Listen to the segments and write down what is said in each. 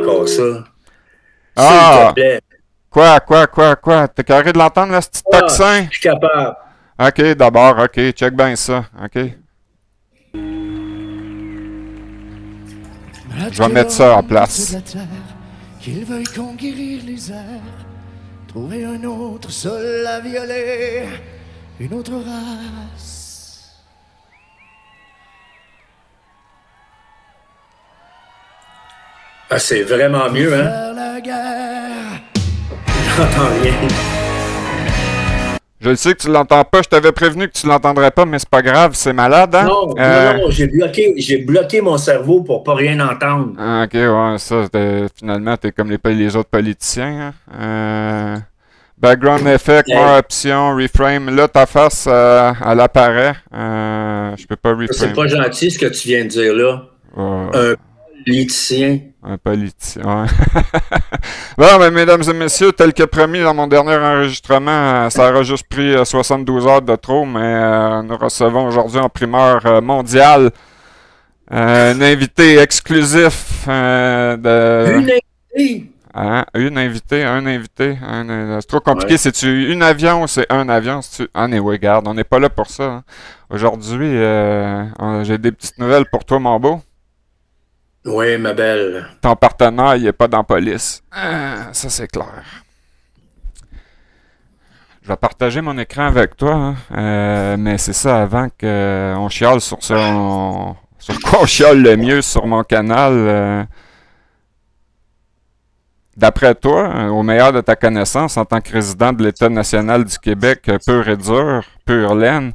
encore ça. S'il te Ah! plaît. Quoi? T'es carré de l'entendre, là, ce petit Ah, tocsin? je suis capable. Ok, d'abord, ok, check bien ça, ok. Malade Je vais que mettre ça en l'homme quitte place. la terre, qu'il veuille conquérir les airs, trouver un autre sol à violer, une autre race. Ah, c'est vraiment mieux, hein? Faire la guerre. J'entends rien. Je le sais que tu l'entends pas, je t'avais prévenu que tu l'entendrais pas, mais c'est pas grave, c'est malade, hein? Non, j'ai bloqué mon cerveau pour pas rien entendre. Ok, ouais, ça, finalement, t'es comme les autres politiciens, hein? Background effect, more Hey, options, reframe. Là, ta face, elle apparaît. Je peux pas c'est reframe. pas gentil ce que tu viens de dire là. Euh, Un politicien. un politicien, ouais. Bon, ben, mesdames et messieurs, tel que promis dans mon dernier enregistrement, ça aura juste pris 72 heures de trop, mais nous recevons aujourd'hui en primeur mondiale un invité exclusif de... Une invitée. Hein, une invitée, c'est trop compliqué. Ouais. C'est-tu une avion ou c'est un avion? Ah, mais oui, regarde, on n'est pas là pour ça, hein. Aujourd'hui, j'ai des petites nouvelles pour toi, mon beau. Oui, ma belle. Ton partenaire, il est pas dans la police. Ça, c'est clair. Je vais partager mon écran avec toi, hein. Mais c'est ça, avant qu'on chiale sur ça, sur quoi on chiale le mieux sur mon canal. D'après toi, au meilleur de ta connaissance, en tant que résident de l'État national du Québec, pur et dur, pur laine,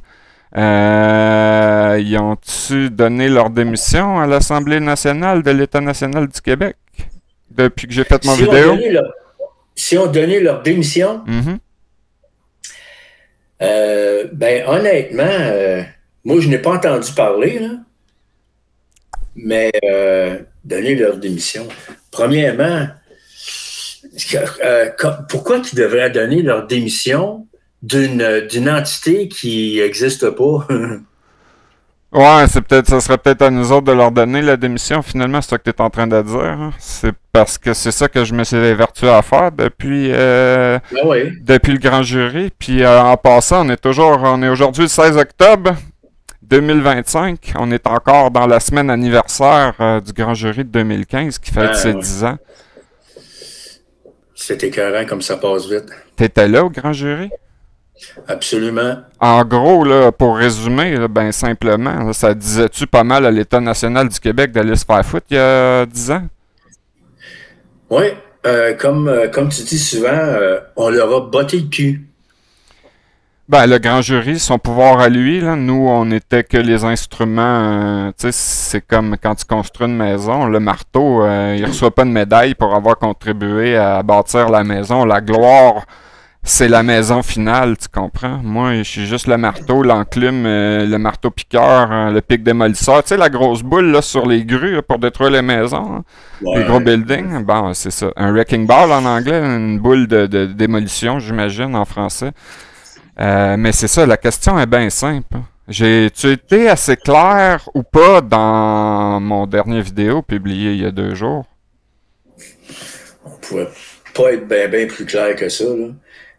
ils ont-tu donné leur démission à l'Assemblée nationale de l'État national du Québec depuis que j'ai fait mon Si on vidéo? donnait leur, si on donnait leur démission, Mhm. ben honnêtement, moi je n'ai pas entendu parler, là, mais donner leur démission. Premièrement, pourquoi qu'ils devraient donner leur démission d'une entité qui n'existe pas? Ouais, ça serait peut-être à nous autres de leur donner la démission, finalement, c'est ça que tu es en train de dire, hein. C'est parce que c'est ça que je me suis évertué à faire Ben oui. depuis le grand jury. Puis en passant, on est aujourd'hui le 16 octobre 2025. On est encore dans la semaine anniversaire du grand jury de 2015 qui fête ses Ben, ouais. 10 ans. C'est écœurant comme ça passe vite. T'étais là au grand jury? Absolument. En gros, là, pour résumer, là, ben simplement, là, ça disait-tu pas mal à l'État national du Québec d'aller se faire foutre il y a 10 ans? Oui, comme tu dis souvent, on leur a botté le cul. Ben, le grand jury, son pouvoir à lui, là, nous, on n'était que les instruments. Tu sais, c'est comme quand tu construis une maison, le marteau, il reçoit pas de médaille pour avoir contribué à bâtir la maison. La gloire, c'est la maison finale, tu comprends? Moi, je suis juste le marteau, l'enclume, le marteau piqueur, le pic démolisseur. Tu sais, la grosse boule là, sur les grues là, pour détruire les maisons, hein, les gros Ouais. buildings. Bon, c'est ça. Un wrecking ball en anglais, une boule de démolition, j'imagine, en français. Mais c'est ça, la question est bien simple, hein. J'ai-tu été assez clair ou pas dans mon dernier vidéo publié il y a 2 jours? On pouvait pas être bien plus clair que ça, là.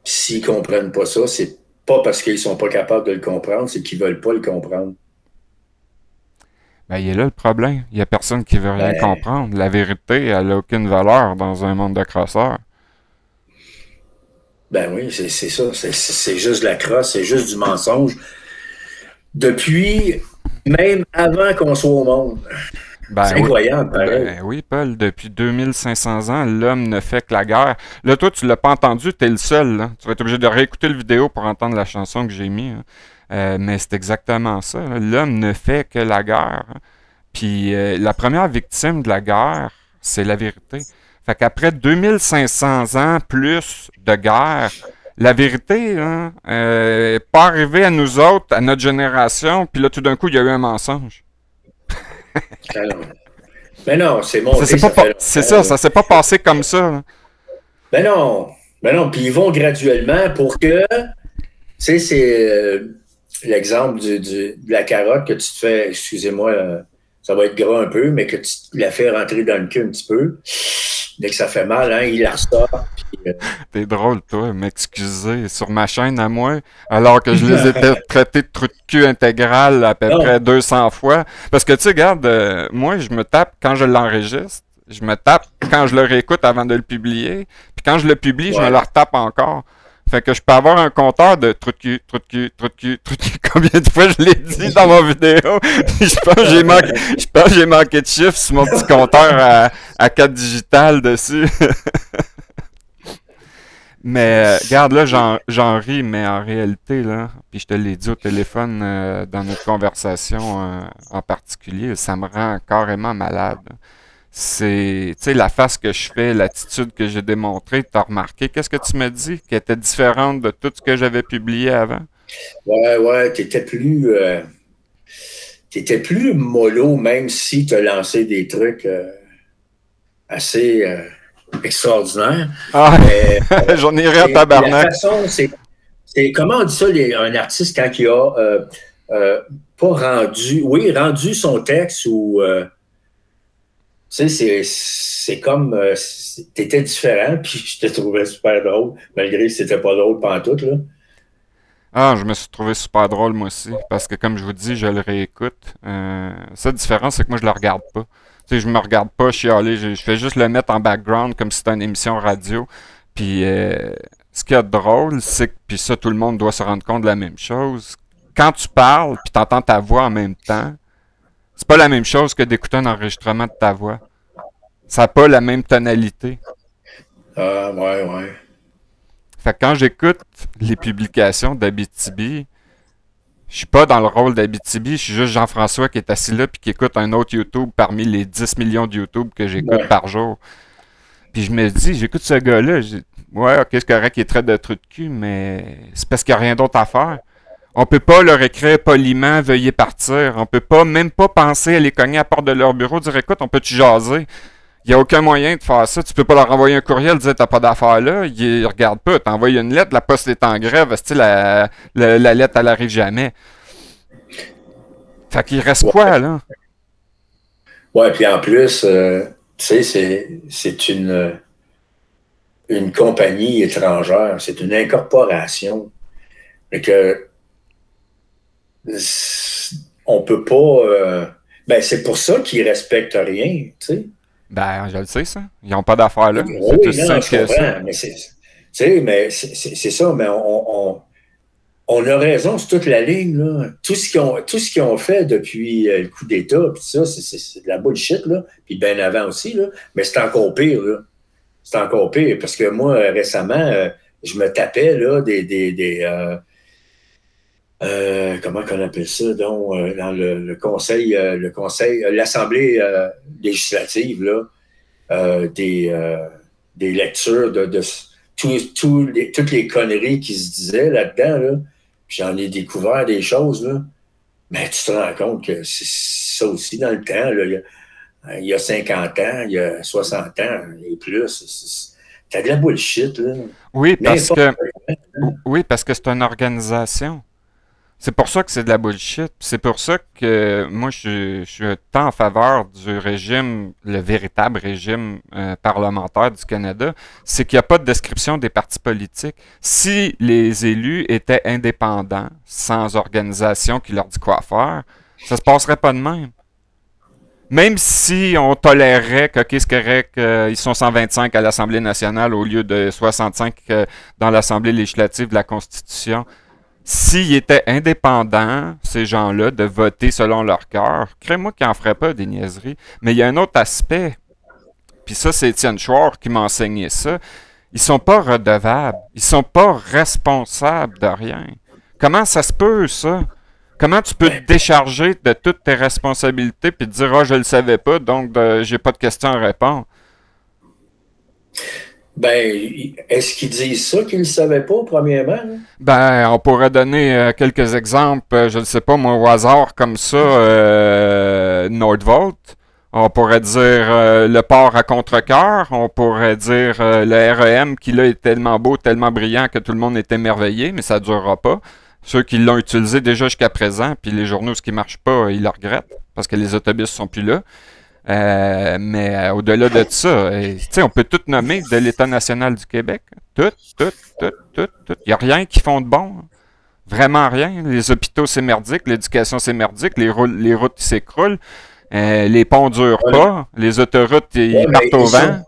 Puis s'ils comprennent pas ça, c'est pas parce qu'ils sont pas capables de le comprendre, c'est qu'ils veulent pas le comprendre. Ben, il est là le problème. Il y a personne qui veut rien Ben, comprendre. La vérité, elle a aucune valeur dans un monde de crosseurs. ben oui, c'est ça. C'est juste de la crosse, c'est juste du mensonge. Depuis, même avant qu'on soit au monde. C'est Ben oui. incroyable, pareil. Ben oui, Paul, depuis 2500 ans, l'homme ne fait que la guerre. Là, toi, tu l'as pas entendu, t'es le seul, là. Tu vas être obligé de réécouter le vidéo pour entendre la chanson que j'ai mis, hein. Mais c'est exactement ça, là. L'homme ne fait que la guerre, hein. Puis la première victime de la guerre, c'est la vérité. Fait qu'après 2500 ans plus de guerre, la vérité, hein, est pas arrivée à nous autres, à notre génération, puis là, tout d'un coup, il y a eu un mensonge. Alors, ben non, c'est Ça s'est monté, pas, ça fait c'est longtemps, ça, là. ça s'est pas passé comme ça, là. Ben non, ben non, puis ils vont graduellement pour que, tu sais, c'est l'exemple de la carotte que tu te fais, excusez-moi, ça va être gras un peu, mais que tu la fais rentrer dans le cul un petit peu. Dès que ça fait mal, hein, il la ressort. T'es drôle, toi, m'excuser. Sur ma chaîne à moi, alors que je les ai traités de trou de cul intégral à peu Non. près 200 fois. Parce que, tu sais, regarde, moi, je me tape quand je l'enregistre. Je me tape quand je le réécoute avant de le publier. Puis quand je le publie, je me Ouais. le retape encore. Fait que je peux avoir un compteur de trou de cul, trou de cul, trou de cul, trou de cul. Combien de fois je l'ai dit dans ma vidéo? Je pense que j'ai manqué de chiffres sur mon petit compteur à 4 digitales dessus. Mais regarde, là, j'en ris, mais en réalité, là, puis je te l'ai dit au téléphone dans notre conversation en particulier, ça me rend carrément malade. C'est, tu sais, la face que je fais, l'attitude que j'ai démontrée, t'as remarqué, qu'est-ce que tu me dis qui était différente de tout ce que j'avais publié avant? Ouais, t'étais plus mollo, même si tu as lancé des trucs assez extraordinaires. Ah, Mais j'en irai à la tabarnak. façon, c'est comment on dit ça, un artiste quand il a pas rendu, oui, rendu son texte ou tu sais, c'est comme t'étais différent, puis je te trouvais super drôle, malgré que c'était pas drôle pantoute, là. Ah, je me suis trouvé super drôle moi aussi, parce que comme je vous dis, je le réécoute. La différence, c'est que moi, je le regarde pas. Tu sais, je me regarde pas chialer, je fais juste le mettre en background comme si c'était une émission radio. Puis, ce qu'il y a de drôle, c'est que, puis ça, tout le monde doit se rendre compte de la même chose. Quand tu parles, puis t'entends ta voix en même temps, c'est pas la même chose que d'écouter un enregistrement de ta voix. Ça n'a pas la même tonalité. Ah, ouais. Fait que quand j'écoute les publications d'Abitibi, je suis pas dans le rôle d'Abitibi, je suis juste Jean-François qui est assis là puis qui écoute un autre YouTube parmi les 10 millions de YouTube que j'écoute Ouais. par jour. Puis je me dis, j'écoute ce gars-là, ouais, ok, c'est correct qu'il est très de trou de cul, mais c'est parce qu'il n'y a rien d'autre à faire. On peut pas leur écrire poliment, veuillez partir. On peut pas, même pas penser à les cogner à la porte de leur bureau, dire écoute, on peut-tu jaser? Il n'y a aucun moyen de faire ça. Tu peux pas leur envoyer un courriel, dire t'as pas d'affaires là. Ils regardent pas. T'envoies une lettre, la poste est en grève. La lettre, elle arrive jamais. Fait qu'il reste quoi, là? Ouais, puis en plus, tu sais, c'est une compagnie étrangère, c'est une incorporation. Fait que on peut pas. Ben, c'est pour ça qu'ils respectent rien, tu sais. Ben, je le sais, ça. Ils ont pas d'affaires là. C'est Oui, aussi non, simple je que ça. comprends, mais c'est ça, mais on a raison sur toute la ligne, là. Tout ce qu'ils ont fait depuis le coup d'État, puis ça, c'est de la bullshit, là. Puis bien avant aussi, là. Mais c'est encore pire, là. C'est encore pire, parce que moi, récemment, je me tapais, là, comment qu'on appelle ça, donc, dans le conseil, l'Assemblée législative, là, des lectures de toutes les conneries qui se disaient là-dedans, là. J'en ai découvert des choses, là. Mais tu te rends compte que c'est ça aussi dans le temps, là. Il y a 50 ans, il y a 60 ans et plus. T'as de la bullshit, là. Oui, parce N'importe que, quoi. oui, parce que c'est une organisation. C'est pour ça que c'est de la bullshit. C'est pour ça que moi, je suis tant en faveur du régime, le véritable régime parlementaire du Canada, c'est qu'il n'y a pas de description des partis politiques. Si les élus étaient indépendants, sans organisation qui leur dit quoi faire, ça se passerait pas de même. Même si on tolérerait que, ok, c'est correct, ils sont 125 à l'Assemblée nationale au lieu de 65 dans l'Assemblée législative de la Constitution, s'ils étaient indépendants, ces gens-là, de voter selon leur cœur, crée-moi qu'ils n'en feraient pas des niaiseries. Mais il y a un autre aspect, puis ça, c'est Étienne Chouard qui m'a enseigné ça. Ils sont pas redevables. Ils sont pas responsables de rien. Comment ça se peut, ça? Comment tu peux te décharger de toutes tes responsabilités puis te dire, ah, je le savais pas, donc j'ai pas de questions à répondre? Ben, est-ce qu'ils disent ça qu'ils ne savaient pas, premièrement, là? Ben, on pourrait donner quelques exemples, je ne sais pas, moi, au hasard, comme ça, Nordvolt. On pourrait dire le port à contre-cœur. On pourrait dire le REM qui, là, est tellement beau, tellement brillant que tout le monde est émerveillé, mais ça ne durera pas. Ceux qui l'ont utilisé déjà jusqu'à présent, puis les journaux, ce qui ne marche pas, ils le regrettent, parce que les autobus sont plus là. Mais au-delà de ça, on peut tout nommer de l'État national du Québec. Tout. Il n'y a rien qui font de bon. Vraiment rien. Les hôpitaux, c'est merdique. L'éducation, c'est merdique. Les routes s'écroulent. Les ponts durent pas. Les autoroutes, ils partent au vent.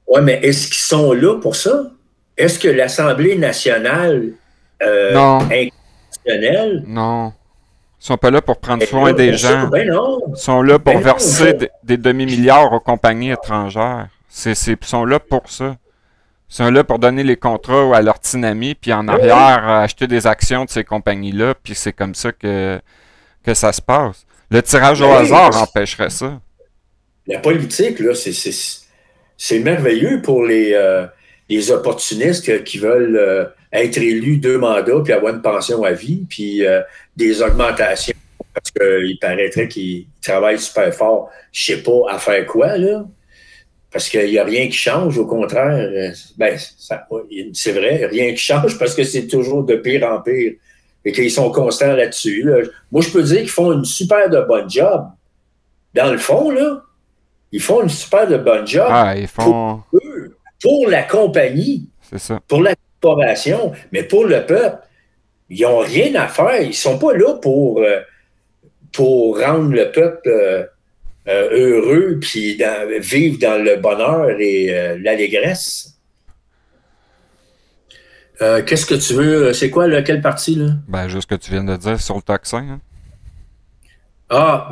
Oui, mais est-ce qu'ils sont là pour ça? Est-ce que l'Assemblée nationale non. inconstitutionnelle... Non. Ils sont pas là pour prendre soin des gens. Non. Ils sont là pour verser des demi-milliards aux compagnies étrangères. Ils sont là pour ça. Ils sont là pour donner les contrats à leur tsunami, puis en arrière, acheter des actions de ces compagnies-là, puis c'est comme ça que ça se passe. Le tirage au hasard empêcherait ça. La politique, là, c'est merveilleux pour les opportunistes qui veulent être élus 2 mandats, puis avoir une pension à vie, puis des augmentations, parce qu'il paraîtrait qu'ils travaillent super fort, je sais pas à faire quoi, là. Parce qu'il n'y a rien qui change, au contraire. C'est vrai, rien qui change parce que c'est toujours de pire en pire. Et qu'ils sont constants là-dessus. Là. Moi, je peux dire qu'ils font une super de bonne job. Dans le fond, là, ils font une super de bonne job pour la compagnie. C'est ça. Pour la corporation. Mais pour le peuple, ils n'ont rien à faire. Ils ne sont pas là pour rendre le peuple... heureux, puis vivre dans le bonheur et l'allégresse. Qu'est-ce que tu veux? C'est quoi, là, quelle partie, là? Ben, juste ce que tu viens de dire sur le tocsin. Hein? Ah,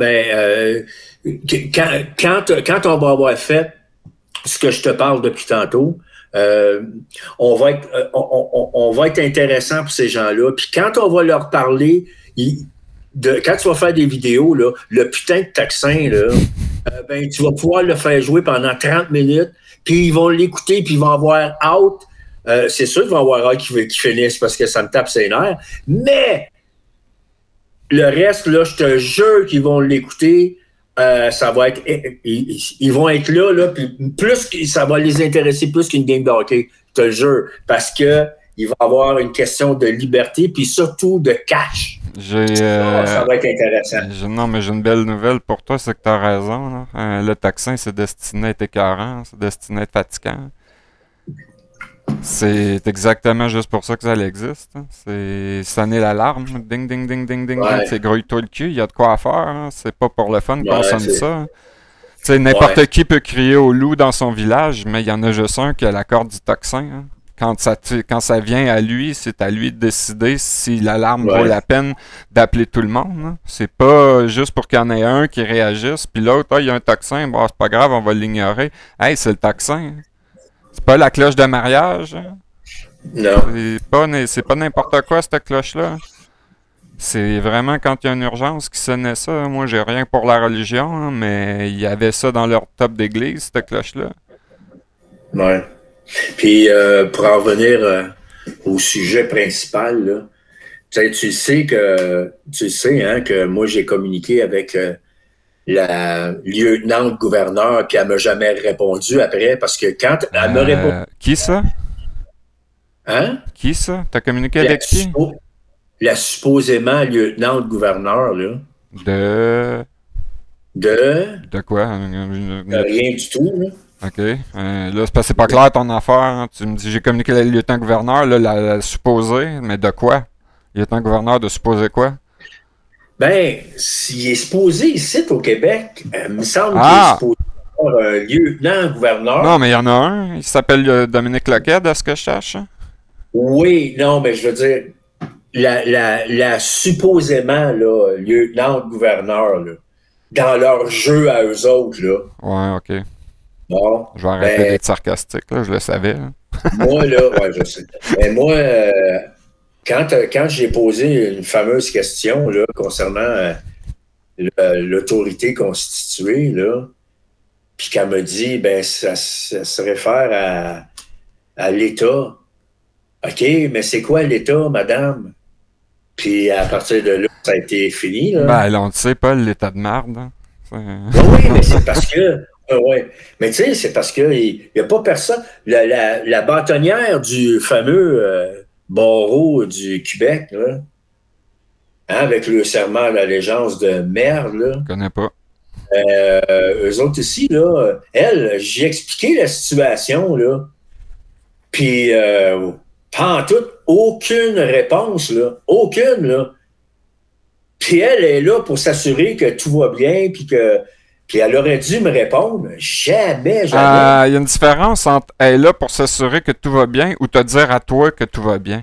quand on va avoir fait ce que je te parle depuis tantôt, on va être intéressant pour ces gens-là. Puis quand on va leur parler, quand tu vas faire des vidéos, là, le putain de tocsin, là, tu vas pouvoir le faire jouer pendant 30 minutes, puis ils vont l'écouter, puis ils vont avoir hâte. C'est sûr qu'ils vont avoir hâte qu'ils finissent parce que ça me tape ses nerfs. Mais le reste, là, je te jure qu'ils vont l'écouter. Ça va être. Ils vont être là, puis ça va les intéresser plus qu'une game de hockey. Je te le jure. Parce que il va y avoir une question de liberté, puis surtout de cash. Ça va être intéressant. Non, mais j'ai une belle nouvelle pour toi, c'est que tu as raison. Là. Le tocsin, c'est destiné à être écœurant, c'est destiné à être fatigant. C'est exactement juste pour ça que ça existe. Hein. C'est sonner l'alarme. Ding, ding, ding, ding, ding. Ouais. C'est grouille-toi le cul, il y a de quoi à faire. Hein. C'est pas pour le fun qu'on sonne ça. Hein. N'importe qui peut crier au loup dans son village, mais il y en a juste un qui a la corde du tocsin. Hein. Quand ça vient à lui, c'est à lui de décider si l'alarme vaut la peine d'appeler tout le monde. Hein. C'est pas juste pour qu'il y en ait un qui réagisse, puis l'autre, il y a un tocsin, bon, c'est pas grave, on va l'ignorer. Hey, c'est le tocsin. C'est pas la cloche de mariage. Hein. Non. C'est pas n'importe quoi, cette cloche-là. C'est vraiment quand il y a une urgence qui sonnait ça. Moi, j'ai rien pour la religion, hein, mais il y avait ça dans leur top d'église, cette cloche-là. Ouais. Puis, pour en revenir au sujet principal, là, tu sais que moi, j'ai communiqué avec la lieutenant-gouverneur, puis elle m'a jamais répondu après, parce que quand elle me répond... Qui ça? Hein? Qui ça? T'as communiqué avec qui? La supposément lieutenant-gouverneur, là. De quoi? Rien du tout, là. OK. Là, c'est parce que c'est pas clair ton affaire. Hein. Tu me dis, j'ai communiqué avec le lieutenant-gouverneur, là, la supposée, mais de quoi? Le lieutenant-gouverneur de supposer quoi? Ben, s'il est supposé ici, au Québec, il me semble qu'il est supposé avoir un lieutenant-gouverneur. Non, mais il y en a un. Il s'appelle Dominique Lequette, à ce que je cherche. Hein? Oui, non, mais je veux dire, la supposément, là, lieutenant-gouverneur, là, dans leur jeu à eux autres, là. Ouais, OK. Bon, je vais arrêter d'être sarcastique, là, je le savais. Hein. Moi, là, ouais, je sais. Mais moi, quand j'ai posé une fameuse question là, concernant l'autorité constituée, là, puis qu'elle me dit, ben, ça se réfère à l'État. OK, mais c'est quoi l'État, madame? Puis à partir de là, ça a été fini. Là. Ben, là, on ne sait pas l'état de marde. Hein. Oui, mais c'est parce que... Oui, mais tu sais, c'est parce qu'il n'y a pas personne. La bâtonnière du fameux barreau du Québec, là, hein, avec le serment à l'allégeance de merde, là. Je connais pas. Eux autres ici, là, elle, j'ai expliqué la situation, là. Puis, pas en tout, aucune réponse, là. Aucune, là. Puis elle est là pour s'assurer que tout va bien, puis elle aurait dû me répondre. Jamais, jamais. Il y a une différence entre elle est là pour s'assurer que tout va bien ou te dire à toi que tout va bien.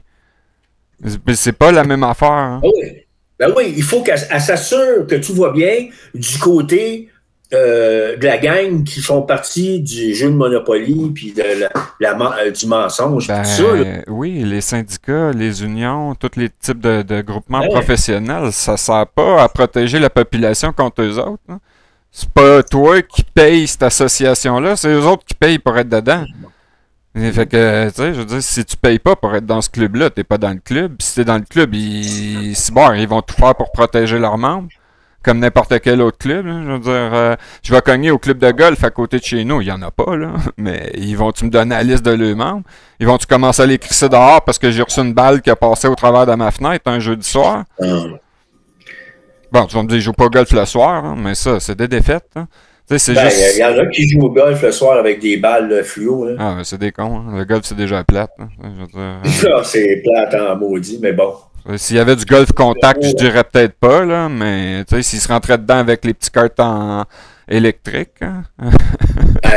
C'est pas la même affaire. Hein? Oui. Ben oui, il faut qu'elle s'assure que tout va bien du côté de la gang qui font partie du jeu de Monopoly puis du mensonge. Ben, tout ça, là. oui, les syndicats, les unions, tous les types de groupements professionnels, ça sert pas à protéger la population contre eux autres. Hein. C'est pas toi qui payes cette association-là, c'est eux autres qui payent pour être dedans. Fait que, tu sais, je veux dire, si tu payes pas pour être dans ce club-là, t'es pas dans le club. Si t'es dans le club, ils vont tout faire pour protéger leurs membres. Comme n'importe quel autre club. Là. Je veux dire, je vais cogner au club de golf à côté de chez nous. Il y en a pas, là. Mais ils vont-tu me donner la liste de leurs membres? Ils vont-tu commencer à les crisser dehors parce que j'ai reçu une balle qui a passé au travers de ma fenêtre un jeudi soir? Bon, tu vas me dire, je joue pas au golf le soir, hein, mais ça, c'est des défaites. Hein. C'est juste... Il y en a qui jouent au golf le soir avec des balles fluo. Là. Ah, c'est des cons. Hein. Le golf, c'est déjà plate. Hein. Je veux dire, c'est plate en maudit, mais bon. S'il y avait du golf contact, je dirais peut-être pas, là, mais s'il se rentrait dedans avec les petits cartons électriques. Hein.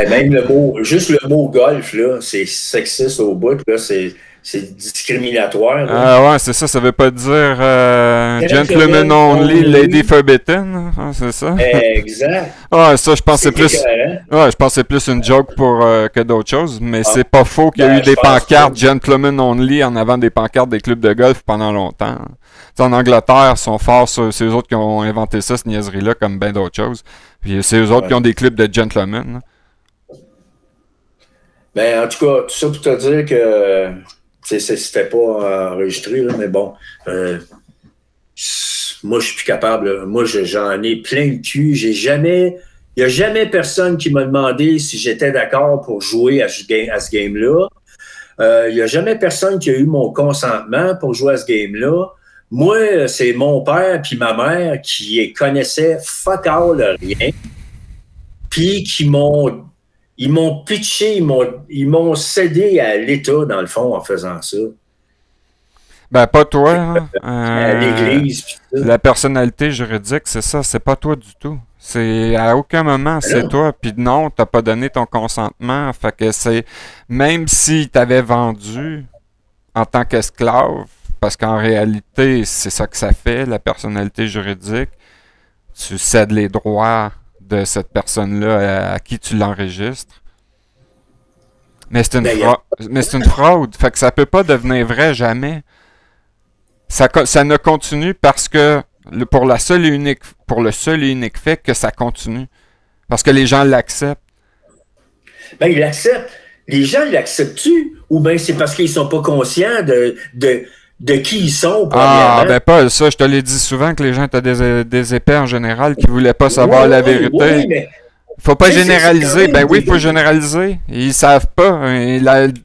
Même juste le mot golf, là, c'est sexiste au bout, là, c'est discriminatoire. Là. Ah ouais, c'est ça, ça veut pas dire gentleman only, lady forbidden, hein, c'est ça? Exact. Ah, ça, je pense que c'est plus. Ouais, je pense que c'est plus une joke que d'autres choses, mais c'est pas faux qu'il y a eu des pancartes gentleman only en avant des pancartes des clubs de golf pendant longtemps. T'sais, en Angleterre, ils sont forts, c'est eux autres qui ont inventé ça, cette niaiserie-là, comme bien d'autres choses. Puis c'est eux autres qui ont des clubs de gentlemen. Hein. Ben, en tout cas, tout ça pour te dire que c'était pas enregistré, là, mais bon. Moi, je suis plus capable. Là. Moi, j'en ai plein le cul. Il n'y a jamais personne qui m'a demandé si j'étais d'accord pour jouer à ce game-là. Il n'y a jamais personne qui a eu mon consentement pour jouer à ce game-là. Moi, c'est mon père puis ma mère qui connaissaient fuck all rien. Puis ils m'ont pitché, ils m'ont cédé à l'État, dans le fond, en faisant ça. Ben, pas toi. Hein. À l'Église, pis ça. La personnalité juridique, c'est ça, c'est pas toi du tout. C'est à aucun moment, c'est toi. Puis non, t'as pas donné ton consentement. Fait que c'est... Même si t'avais vendu en tant qu'esclave, parce qu'en réalité, c'est ça que ça fait, la personnalité juridique, tu cèdes les droits de cette personne-là à qui tu l'enregistres. Mais c'est une fraude. Fait que ça peut pas devenir vrai jamais. Ça ne continue parce que pour le seul et unique fait que ça continue. Parce que les gens l'acceptent. Ben, ils l'acceptent. Les gens l'acceptent-tu? Ou bien c'est parce qu'ils sont pas conscients de qui ils sont, premièrement? Ben Paul, ça, je te l'ai dit souvent que les gens étaient des épais en général qui voulaient pas savoir la vérité. Oui, mais... Faut pas généraliser. Ben oui, il faut généraliser. Ils savent pas.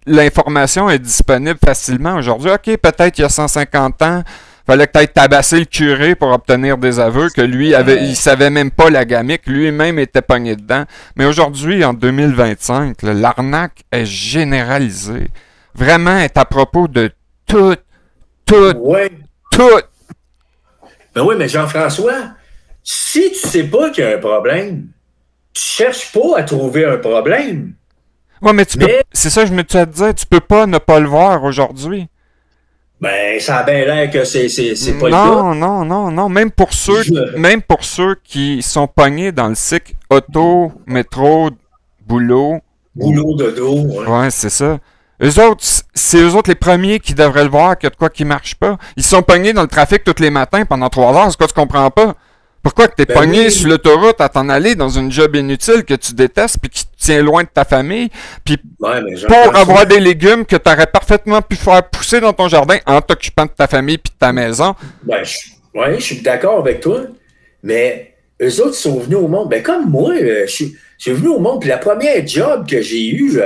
L'information est disponible facilement aujourd'hui. OK, peut-être il y a 150 ans, fallait que tu aies tabassé le curé pour obtenir des aveux, que lui, il savait même pas la gamique, lui-même était pogné dedans. Mais aujourd'hui, en 2025, l'arnaque est généralisée. Vraiment, est à propos de tout. Ouais. Tout. Ben oui, mais Jean-François, si tu sais pas qu'il y a un problème, tu cherches pas à trouver un problème. Ouais, mais c'est ça que je me suis à te dire, tu peux pas ne pas le voir aujourd'hui. Ben, ça a bien l'air que c'est pas le cas. Non. Même pour ceux qui sont pognés dans le cycle auto, métro, boulot. Boulot, dodo, ouais. Ouais, c'est ça. C'est eux autres les premiers qui devraient le voir qu'il y a de quoi qui marche pas. Ils sont pognés dans le trafic tous les matins pendant 3 heures, c'est quoi tu comprends pas? Pourquoi que t'es pogné sur l'autoroute à t'en aller dans une job inutile que tu détestes puis qui te tient loin de ta famille, puis pour avoir des légumes que t'aurais parfaitement pu faire pousser dans ton jardin en t'occupant de ta famille puis de ta maison? Ben, je suis d'accord avec toi, mais eux autres sont venus au monde. Ben, comme moi, je suis venu au monde, puis la première job que j'ai eue,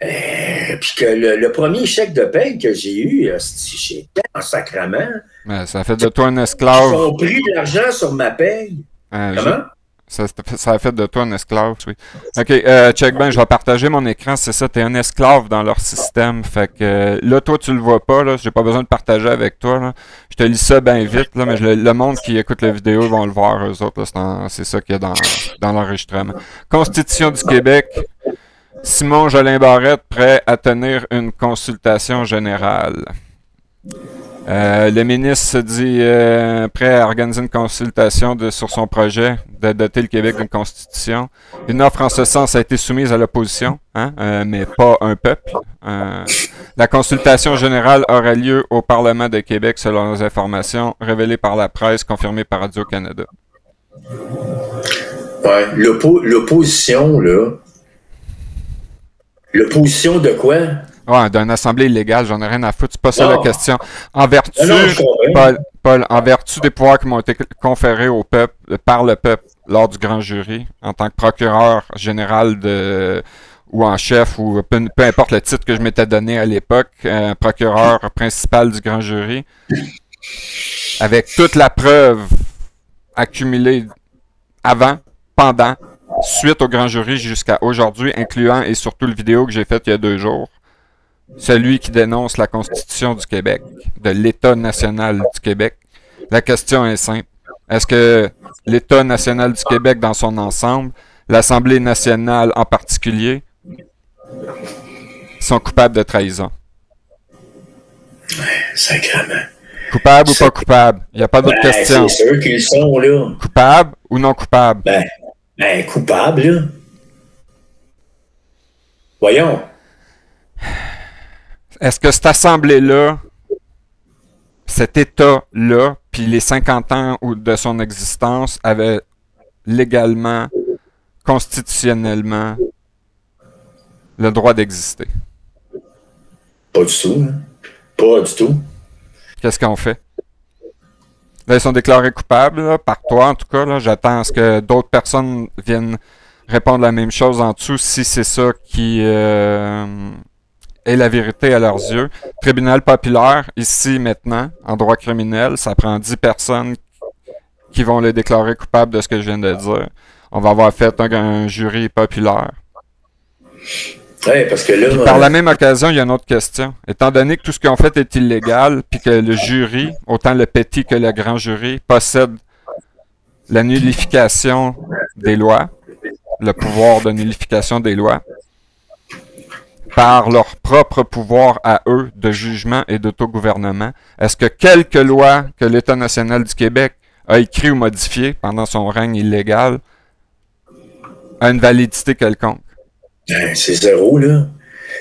puis que le premier chèque de paye que j'ai eu, j'étais en sacrament. Ben, ça fait de toi un esclave. Ils ont pris de l'argent sur ma paye. Comment? Ça a fait de toi un esclave, oui. OK, check ben, je vais partager mon écran, c'est ça, t'es un esclave dans leur système. Fait que là, toi, tu le vois pas, là, j'ai pas besoin de partager avec toi, là. Je te lis ça bien vite, là, mais le monde qui écoute la vidéo vont le voir, eux autres, là, c'est ça qu'il y a dans l'enregistrement. Constitution du Québec. Simon Jolin Barrette, prêt à tenir une consultation générale. Le ministre se dit prêt à organiser une consultation sur son projet de doter le Québec d'une constitution. Une offre en ce sens a été soumise à l'opposition, hein, mais pas un peuple. La consultation générale aura lieu au Parlement de Québec selon les informations révélées par la presse, confirmées par Radio-Canada. Ouais, l'opposition, là. L'opposition de quoi? Ouais, d'une assemblée illégale, j'en ai rien à foutre, c'est pas ça la question. En vertu, non, Paul, en vertu des pouvoirs qui m'ont été conférés au peuple, par le peuple, lors du grand jury, en tant que procureur général ou en chef, ou peu importe le titre que je m'étais donné à l'époque, procureur principal du grand jury, avec toute la preuve accumulée avant, pendant, suite au grand jury jusqu'à aujourd'hui, incluant et surtout le vidéo que j'ai fait il y a 2 jours, celui qui dénonce la Constitution du Québec, de l'État national du Québec. La question est simple. Est-ce que l'État national du Québec dans son ensemble, l'Assemblée nationale en particulier, sont coupables de trahison? Sacrément. Coupable ou pas coupable? Il n'y a pas d'autre question. C'est sûr qu'ils sont, là. Coupable ou non coupable? Coupable, là. Voyons. Est-ce que cette assemblée-là, cet État-là, puis les 50 ans de son existence, avait légalement, constitutionnellement, le droit d'exister? Pas du tout. Hein? Pas du tout. Qu'est-ce qu'on fait? Là, ils sont déclarés coupables, là, par toi en tout cas. Là, j'attends à ce que d'autres personnes viennent répondre la même chose en dessous, si c'est ça qui est la vérité à leurs yeux. Tribunal populaire, ici, maintenant, en droit criminel, ça prend 10 personnes qui vont les déclarer coupables de ce que je viens de dire. On va avoir fait un jury populaire. Ouais, parce que là, puis par la même occasion, il y a une autre question. Étant donné que tout ce qu'ils ont fait est illégal, puis que le jury, autant le petit que le grand jury, possède la nullification des lois, le pouvoir de nullification des lois, par leur propre pouvoir à eux de jugement et d'autogouvernement, est-ce que quelque loi que l'État national du Québec a écrit ou modifié pendant son règne illégal a une validité quelconque? C'est zéro, là.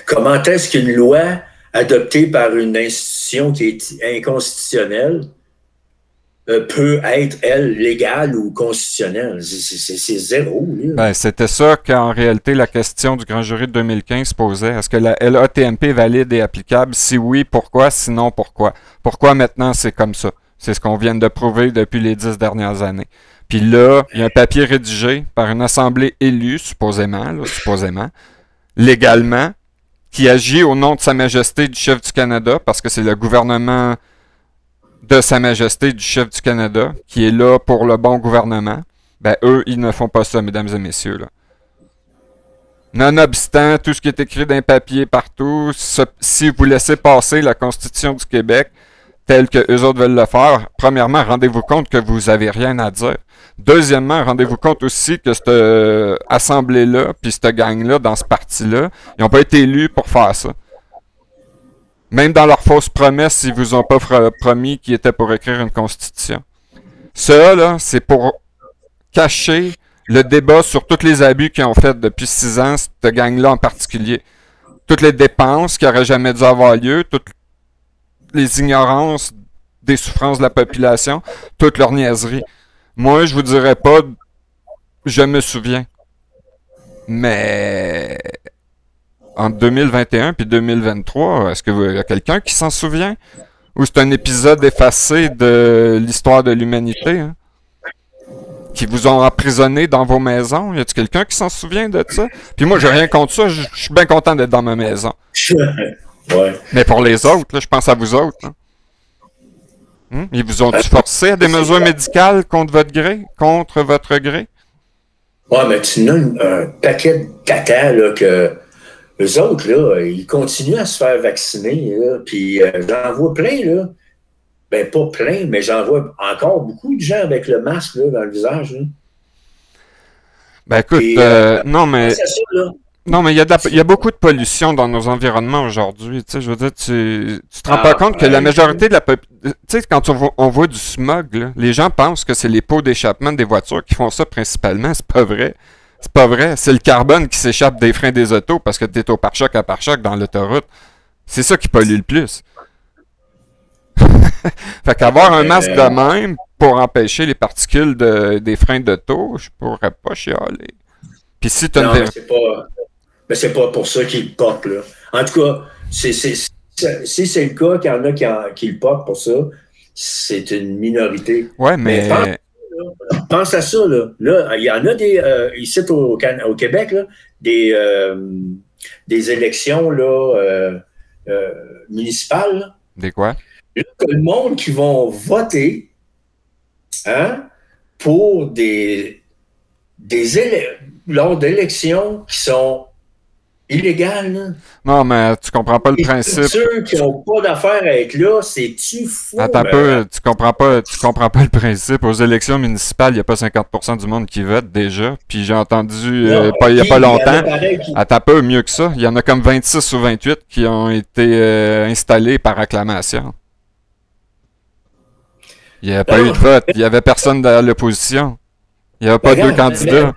Comment est-ce qu'une loi adoptée par une institution qui est inconstitutionnelle peut être, elle, légale ou constitutionnelle? C'est zéro, là. Ben, c'était ça qu'en réalité, la question du grand jury de 2015 posait. Est-ce que la LATMP est valide et applicable? Si oui, pourquoi? Sinon, pourquoi? Pourquoi maintenant c'est comme ça? C'est ce qu'on vient de prouver depuis les 10 dernières années. Puis là, il y a un papier rédigé par une assemblée élue, supposément, légalement, qui agit au nom de Sa Majesté du chef du Canada, parce que c'est le gouvernement de Sa Majesté du chef du Canada qui est là pour le bon gouvernement. Ben, eux, ils ne font pas ça, mesdames et messieurs, là. Nonobstant tout ce qui est écrit dans les papiers partout, si vous laissez passer la Constitution du Québec telle que eux autres veulent le faire, premièrement, rendez-vous compte que vous avez rien à dire. Deuxièmement, rendez-vous compte aussi que cette assemblée-là, puis cette gang-là, dans ce parti-là, ils n'ont pas été élus pour faire ça. Même dans leurs fausses promesses, ils vous ont pas promis qu'ils étaient pour écrire une constitution. Ça, là, c'est pour cacher le débat sur tous les abus qu'ils ont fait depuis 6 ans, cette gang-là en particulier. Toutes les dépenses qui n'auraient jamais dû avoir lieu, toutes les ignorances des souffrances de la population, toutes leurs niaiseries. Moi, je vous dirais pas, je me souviens. Mais entre 2021 puis 2023, est-ce qu'il y a quelqu'un qui s'en souvient? Ou c'est un épisode effacé de l'histoire de l'humanité, hein? Qui vous ont emprisonné dans vos maisons? Y a-t-il quelqu'un qui s'en souvient de ça? Puis moi, j'ai rien contre ça, je suis bien content d'être dans ma maison. Ouais. Mais pour les autres, là, je pense à vous autres. Ils vous ont-tu forcé à des mesures médicales contre votre gré? Contre votre gré? Ouais, mais tu nommes un paquet de tata, là, que eux autres, là, ils continuent à se faire vacciner, là, puis j'en vois plein, là. Ben, pas plein, mais j'en vois encore beaucoup de gens avec le masque, là, dans le visage, là. Ben écoute, Puis, non, mais c'est ça, là. non, mais il y a beaucoup de pollution dans nos environnements aujourd'hui. Tu sais, je veux dire, tu te rends pas Ah, compte que la majorité de la tu sais, quand on voit du smog, là, les gens pensent que c'est les pots d'échappement des voitures qui font ça principalement. C'est pas vrai. C'est pas vrai. C'est le carbone qui s'échappe des freins des autos parce que t'es au pare-choc à pare-choc dans l'autoroute. C'est ça qui pollue le plus. Fait qu'avoir un masque de même pour empêcher les particules des freins d'auto, je pourrais pas chialer. Puis si t'as Non, une mais c'est pas pour ça qu'ils le portent, là. En tout cas, si c'est le cas qu'il y en a qui le portent pour ça, c'est une minorité. Ouais, Mais mais pense à ça, là. Là, il y en a ici au Québec, là, des élections là, municipales, là. des quoi? Là, t'as le monde qui vont voter, hein, pour lors d'élections qui sont illégales, là. Non, mais tu comprends pas le principe. Ceux qui n'ont pas d'affaires à être là, c'est-tu fou? Attends un peu, tu comprends pas le principe. Aux élections municipales, il n'y a pas 50% du monde qui vote déjà. Puis j'ai entendu il y a pas longtemps. Attends un peu, mieux que ça. Il y en a comme 26 ou 28 qui ont été installés par acclamation. Il n'y a pas eu de vote. Il n'y avait personne de l'opposition. Il n'y avait pas deux candidats.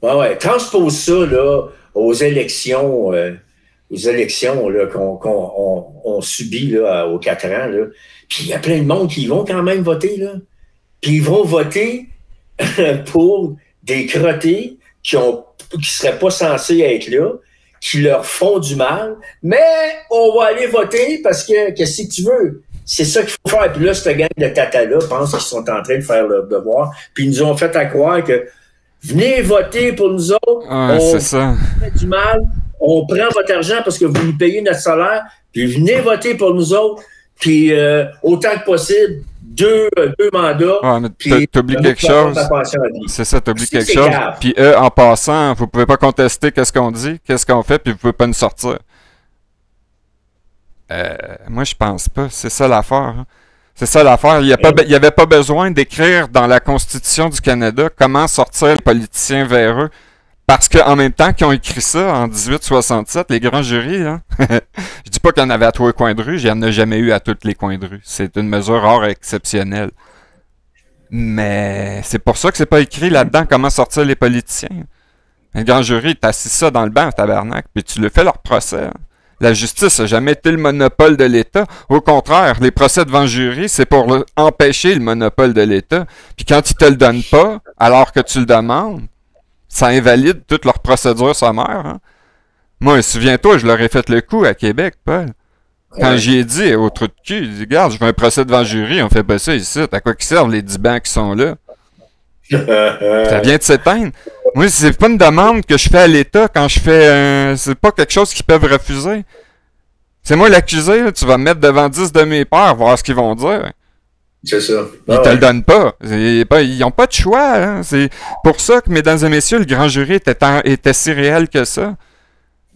Ouais. Transpose ça là, aux élections là, qu'on subit là, aux 4 ans. Là. Puis il y a plein de monde qui vont quand même voter. Là. Puis ils vont voter pour des crottés qui seraient pas censés être là, qui leur font du mal. Mais on va aller voter parce que qu'est-ce que tu veux? C'est ça qu'il faut faire. Puis là, cette gang de tata-là pense qu'ils sont en train de faire leur devoir. Puis ils nous ont fait à croire que venez voter pour nous autres. Ouais, c'est ça. On fait du mal. On prend votre argent parce que vous nous payez notre salaire. Puis venez voter pour nous autres. Puis autant que possible, deux mandats. Ouais, mais t'oublies quelque chose. C'est ça, t'oublies quelque chose. Puis eux, en passant, vous pouvez pas contester qu'est-ce qu'on dit, qu'est-ce qu'on fait, puis vous pouvez pas nous sortir. Moi, je pense pas. C'est ça l'affaire. Hein. C'est ça l'affaire. Il y avait pas besoin d'écrire dans la Constitution du Canada comment sortir les politiciens vers eux. Parce qu'en même temps qu'ils ont écrit ça en 1867, les grands jurys, hein, je dis pas qu'il y en avait à tous les coins de rue, il n'y en a jamais eu à tous les coins de rue. C'est une mesure rare et exceptionnelle. Mais c'est pour ça que c'est pas écrit là-dedans comment sortir les politiciens. Un grand jury t'assis ça dans le banc, tabarnak, puis tu le fais leur procès. Hein. La justice n'a jamais été le monopole de l'État. Au contraire, les procès devant le jury, c'est pour empêcher le monopole de l'État. Puis quand ils te le donnent pas, alors que tu le demandes, ça invalide toute leur procédure sommaire. Hein. Moi, souviens-toi, je leur ai fait le coup à Québec, Paul. Quand j'y ai dit au trou de cul, il dit, regarde, je veux un procès devant le jury, on fait pas ça ici. À quoi qu'ils servent les 10 bancs qui sont là? Ça vient de s'éteindre. Moi, c'est pas une demande que je fais à l'État quand je fais c'est pas quelque chose qu'ils peuvent refuser. C'est moi l'accusé, tu vas me mettre devant 10 de mes pairs, voir ce qu'ils vont dire. C'est ça. Ils te le donnent pas. Ils n'ont pas de choix. Hein. C'est pour ça que, mesdames et messieurs, le grand jury était si réel que ça.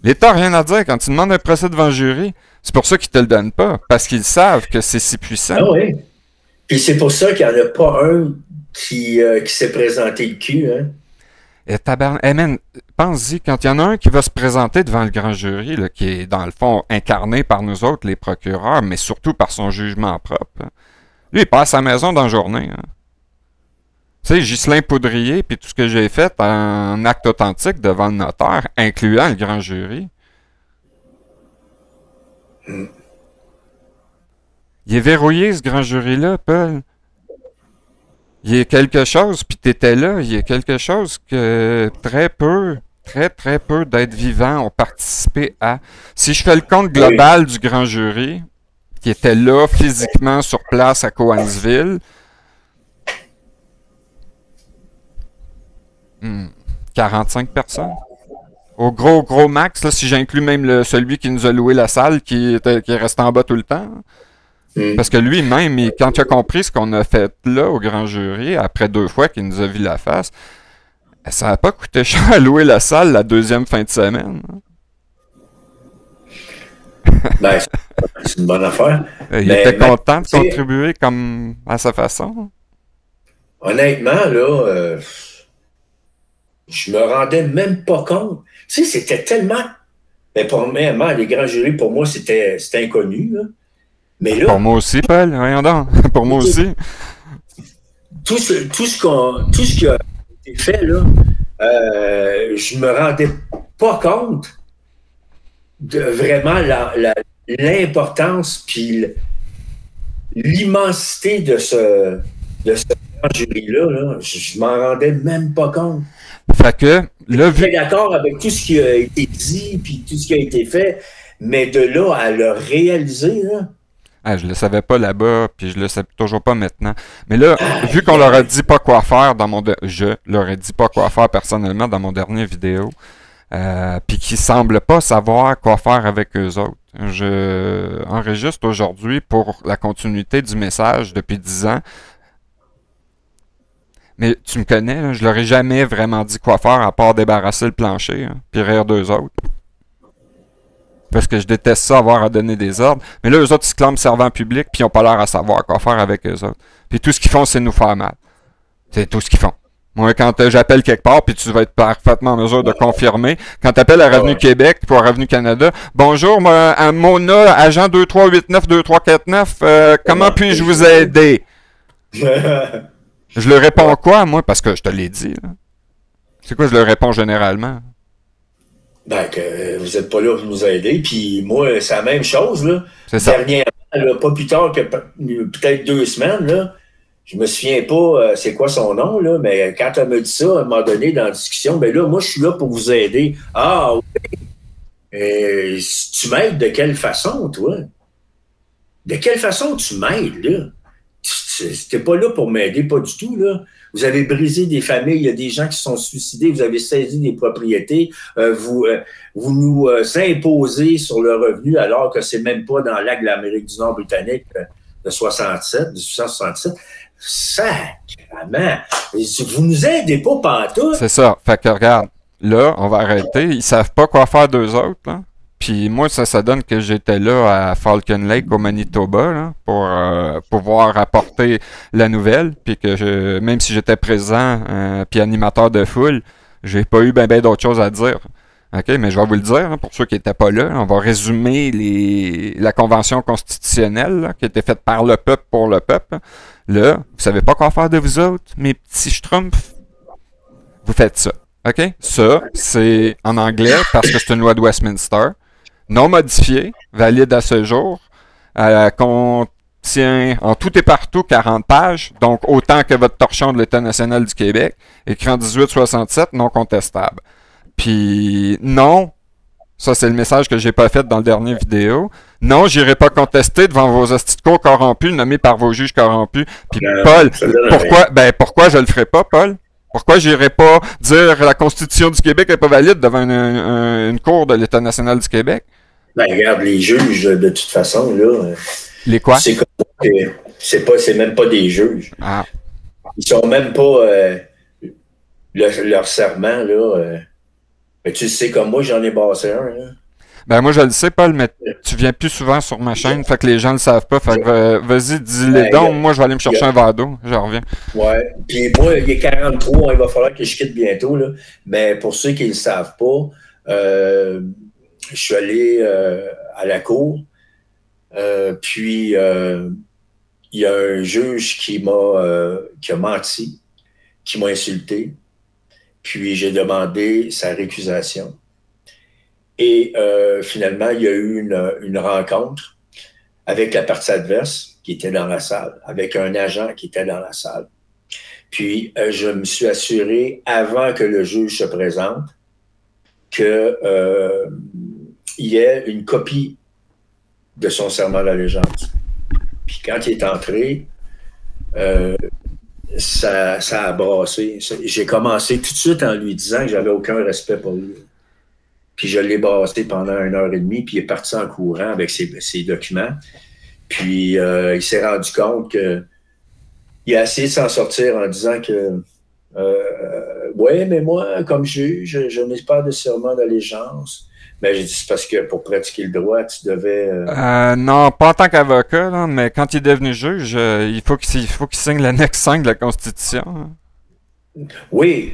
L'État n'a rien à dire. Quand tu demandes un procès devant le jury, c'est pour ça qu'ils te le donnent pas. Parce qu'ils savent que c'est si puissant. Ah oui. Puis c'est pour ça qu'il n'y en a pas un qui s'est présenté le cul. Hein. Et man, pense-y, quand il y en a un qui va se présenter devant le grand jury, là, qui est dans le fond incarné par nous autres, les procureurs, mais surtout par son jugement propre, hein, lui, il passe à la maison dans la journée. Hein. Tu sais, Ghislain Poudrier, puis tout ce que j'ai fait en acte authentique devant le notaire, incluant le grand jury. Il est verrouillé, ce grand jury-là, Paul. Il y a quelque chose, puis t'étais là, il y a quelque chose que très peu d'êtres vivants ont participé à. Si je fais le compte global du grand jury, qui était là physiquement sur place à Cowansville, 45 personnes. Au gros max, là, si j'inclus même celui qui nous a loué la salle, qui est resté en bas tout le temps. Parce que lui-même, quand il a compris ce qu'on a fait là au grand jury, après 2 fois qu'il nous a vu la face, Ça n'a pas coûté cher à louer la salle la deuxième fin de semaine. Ben, c'est une bonne affaire. Il était content de contribuer comme à sa façon. Honnêtement, là, je me rendais même pas compte. Tu sais, c'était tellement... Mais premièrement, les grands jurys, pour moi, c'était inconnu. Là. Mais là... Pour moi aussi, Paul, voyons donc. Pour moi aussi. Tout ce qui a été fait, là, je me rendais pas compte de vraiment l'importance puis l'immensité de ce grand jury-là. Là. Je m'en rendais même pas compte. Fait que, là, je suis d'accord avec tout ce qui a été dit puis tout ce qui a été fait, mais de là à le réaliser, là. Ah, je le savais pas là-bas, puis je le sais toujours pas maintenant. Mais là, vu qu'on leur a dit pas quoi faire je leur ai dit pas quoi faire personnellement dans mon dernier vidéo, puis qu'ils semblent pas savoir quoi faire avec eux autres. Je enregistre aujourd'hui pour la continuité du message depuis 10 ans. Mais tu me connais, là, je leur ai jamais vraiment dit quoi faire à part débarrasser le plancher, hein, puis rire d'eux autres. Parce que je déteste ça, avoir à donner des ordres. Mais là, eux autres, ils se clament servant public, puis ils n'ont pas l'air à savoir quoi faire avec eux autres. Puis tout ce qu'ils font, c'est nous faire mal. C'est tout ce qu'ils font. Moi, quand j'appelle quelque part, puis tu vas être parfaitement en mesure de confirmer, quand tu appelles à Revenu Québec pour Revenu Canada, bonjour, Mona, agent 2389-2349, comment puis-je vous aider? Je leur réponds quoi, moi? Parce que je te l'ai dit. Là. C'est quoi je leur réponds généralement? Ben, que vous n'êtes pas là pour nous aider. Puis moi, c'est la même chose. Là. C'est ça. Dernièrement, là, pas plus tard que peut-être 2 semaines, là, je me souviens pas c'est quoi son nom, là, mais quand elle me dit ça, à un moment donné, dans la discussion, ben là, moi, je suis là pour vous aider. Ah, oui. Tu m'aides de quelle façon, toi? De quelle façon tu m'aides, là? T'es pas là pour m'aider, pas du tout, là. Vous avez brisé des familles, il y a des gens qui se sont suicidés, vous avez saisi des propriétés, vous nous imposez sur le revenu alors que c'est même pas dans l'acte de l'Amérique du Nord britannique de 1867. Sacrément! Vous nous aidez pas pantoute. C'est ça. Fait que regarde, là, on va arrêter. Ils savent pas quoi faire d'eux autres, là. Puis moi, ça donne que j'étais là à Falcon Lake au Manitoba là, pour pouvoir apporter la nouvelle. Puis que même si j'étais présent puis animateur de foule, j'ai pas eu ben d'autres choses à dire. OK, mais je vais vous le dire, hein, pour ceux qui n'étaient pas là, on va résumer la convention constitutionnelle là, qui a été faite par le peuple pour le peuple. Là, vous savez pas quoi faire de vous autres, mes petits schtroumpfs? Vous faites ça. OK? Ça, c'est en anglais parce que c'est une loi de Westminster. Non modifiée, valide à ce jour, contient en tout et partout 40 pages, donc autant que votre torchon de l'État national du Québec, écrit en 1867, non contestable. Puis non, ça c'est le message que j'ai pas fait dans le dernier vidéo, non, j'irai pas contester devant vos hosties de cour corrompus, nommés par vos juges corrompus. Puis Paul, pourquoi je le ferai pas, Paul? Pourquoi j'irais pas dire la Constitution du Québec n'est pas valide devant une cour de l'État national du Québec? Ben, regarde, les juges, de toute façon, là. Les quoi? C'est même pas des juges. Ah. Ils sont même pas. Leur serment, là. Mais tu sais, comme moi, j'en ai bassé un, là. Ben, moi, je le sais, Paul, mais tu viens plus souvent sur ma chaîne, fait que les gens le savent pas. Fait que vas-y, dis-les donc. Moi, je vais aller me chercher un verre d'eau. Je reviens. Ouais. Puis moi, il est 43, il va falloir que je quitte bientôt, là. Mais pour ceux qui ne le savent pas, je suis allé à la cour. Puis, il y a un juge qui a menti, qui m'a insulté. Puis, j'ai demandé sa récusation. Et finalement, il y a eu une rencontre avec la partie adverse qui était dans la salle, avec un agent qui était dans la salle. Puis, je me suis assuré, avant que le juge se présente, qu'il y ait une copie de son serment d'allégeance. Puis, quand il est entré, ça a brassé. J'ai commencé tout de suite en lui disant que j'avais aucun respect pour lui. Puis je l'ai brassé pendant 1h30, puis il est parti en courant avec ses documents. Puis il s'est rendu compte que il a essayé de s'en sortir en disant que oui, mais moi, comme juge, je n'ai pas de serment d'allégeance. Mais j'ai dit, c'est parce que pour pratiquer le droit, tu devais... Non, pas en tant qu'avocat, là, mais quand il est devenu juge, il faut qu'il signe l'annexe 5 de la Constitution. Hein. Oui,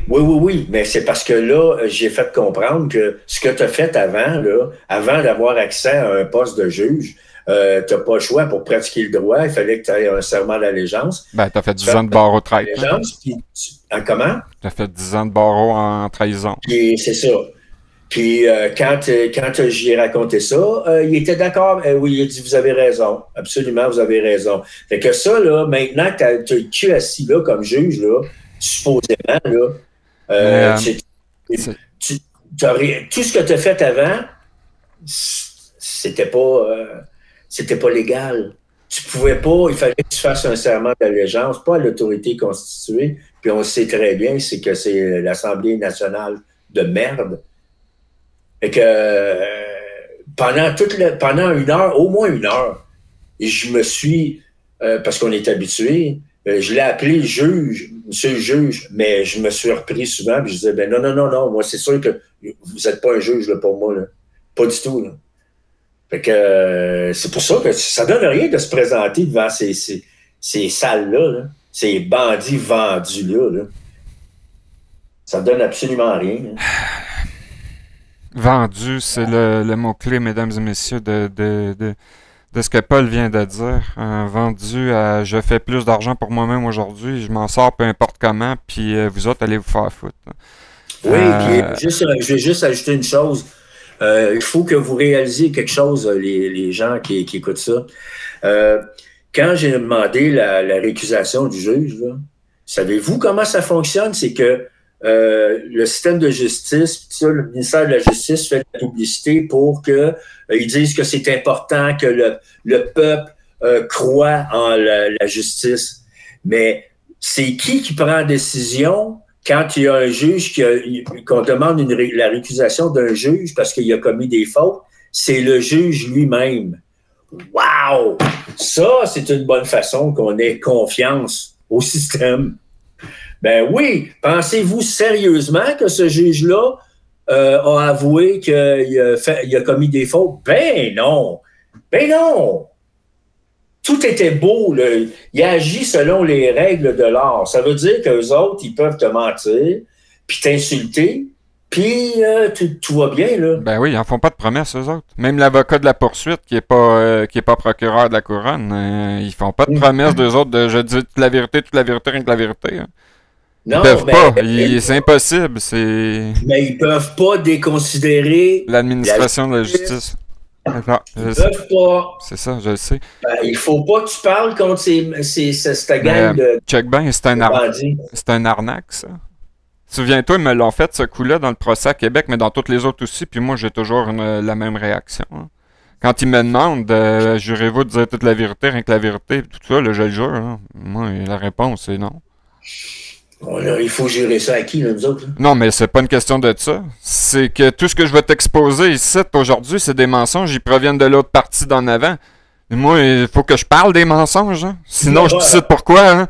mais c'est parce que là, j'ai fait comprendre que ce que tu as fait avant, là, avant d'avoir accès à un poste de juge, tu n'as pas le choix pour pratiquer le droit. Il fallait que tu aies un serment d'allégeance. Ben, t'as fait 10 ans de barreau traite. Comment? T'as fait 10 ans de barreau en trahison. Puis c'est ça. Puis quand j'y ai raconté ça, il était d'accord. Oui, il a dit, vous avez raison. Absolument, vous avez raison. Fait que ça, là, maintenant que tu as le cul assis là comme juge, là, supposément, là, tout ce que tu as fait avant, c'était pas légal. Tu pouvais pas, il fallait que tu fasses un serment d'allégeance, pas à l'autorité constituée, puis on sait très bien, c'est que c'est l'Assemblée nationale de merde. Et que pendant une heure, au moins une heure, je me suis, parce qu'on est habitué, je l'ai appelé juge, monsieur le juge, mais je me suis repris souvent, puis je disais, ben non, moi c'est sûr que vous n'êtes pas un juge là, pour moi, là. Pas du tout. Là. Fait que c'est pour ça que ça donne rien de se présenter devant ces salles-là, là, ces bandits vendus-là. Là. Ça donne absolument rien. Hein. Vendu, c'est le mot-clé, mesdames et messieurs, de ce que Paul vient de dire. Vendu à je fais plus d'argent pour moi-même aujourd'hui, je m'en sors peu importe comment, puis vous autres, allez vous faire foutre. Oui, puis je vais juste ajouter une chose. Il faut que vous réalisiez quelque chose, les gens qui écoutent ça. Quand j'ai demandé la récusation du juge, là, savez-vous comment ça fonctionne? C'est que le système de justice, le ministère de la Justice fait de la publicité pour qu'ils disent que c'est important que le peuple croit en la justice. Mais c'est qui prend la décision quand il y a un juge qu'on demande la récusation d'un juge parce qu'il a commis des fautes? C'est le juge lui-même. Wow! Ça, c'est une bonne façon qu'on ait confiance au système. Ben oui, pensez-vous sérieusement que ce juge-là a avoué qu'il a commis des fautes? Ben non! Tout était beau, là. Il agit selon les règles de l'art. Ça veut dire qu'eux autres, ils peuvent te mentir, puis t'insulter, puis tout va bien, là. Ben oui, ils en font pas de promesses, eux autres. Même l'avocat de la poursuite, qui est pas procureur de la couronne, ils font pas de promesses d'eux autres de « je dis toute la vérité, rien que la vérité hein. ». Ils peuvent pas. C'est impossible. Mais ils peuvent pas déconsidérer l'administration de la justice. Non, ils peuvent pas. C'est ça, je le sais. Ben, il faut pas que tu parles contre cette gang de... Check bien, c'est un arnaque, ça. Souviens-toi, ils me l'ont fait, ce coup-là, dans le procès à Québec, mais dans toutes les autres aussi, puis moi, j'ai toujours la même réaction. Hein. Quand ils me demandent, jurez-vous de dire toute la vérité, rien que la vérité, tout ça, là, je le jure. Hein. Moi, la réponse, c'est non. Bon, là, il faut jurer ça à qui, là, nous autres? Là? Non, mais c'est pas une question de ça. C'est que tout ce que je vais t'exposer ici aujourd'hui, c'est des mensonges. Ils proviennent de l'autre partie d'en avant. Et moi, il faut que je parle des mensonges. Hein? Sinon, je te cite pourquoi. Hein?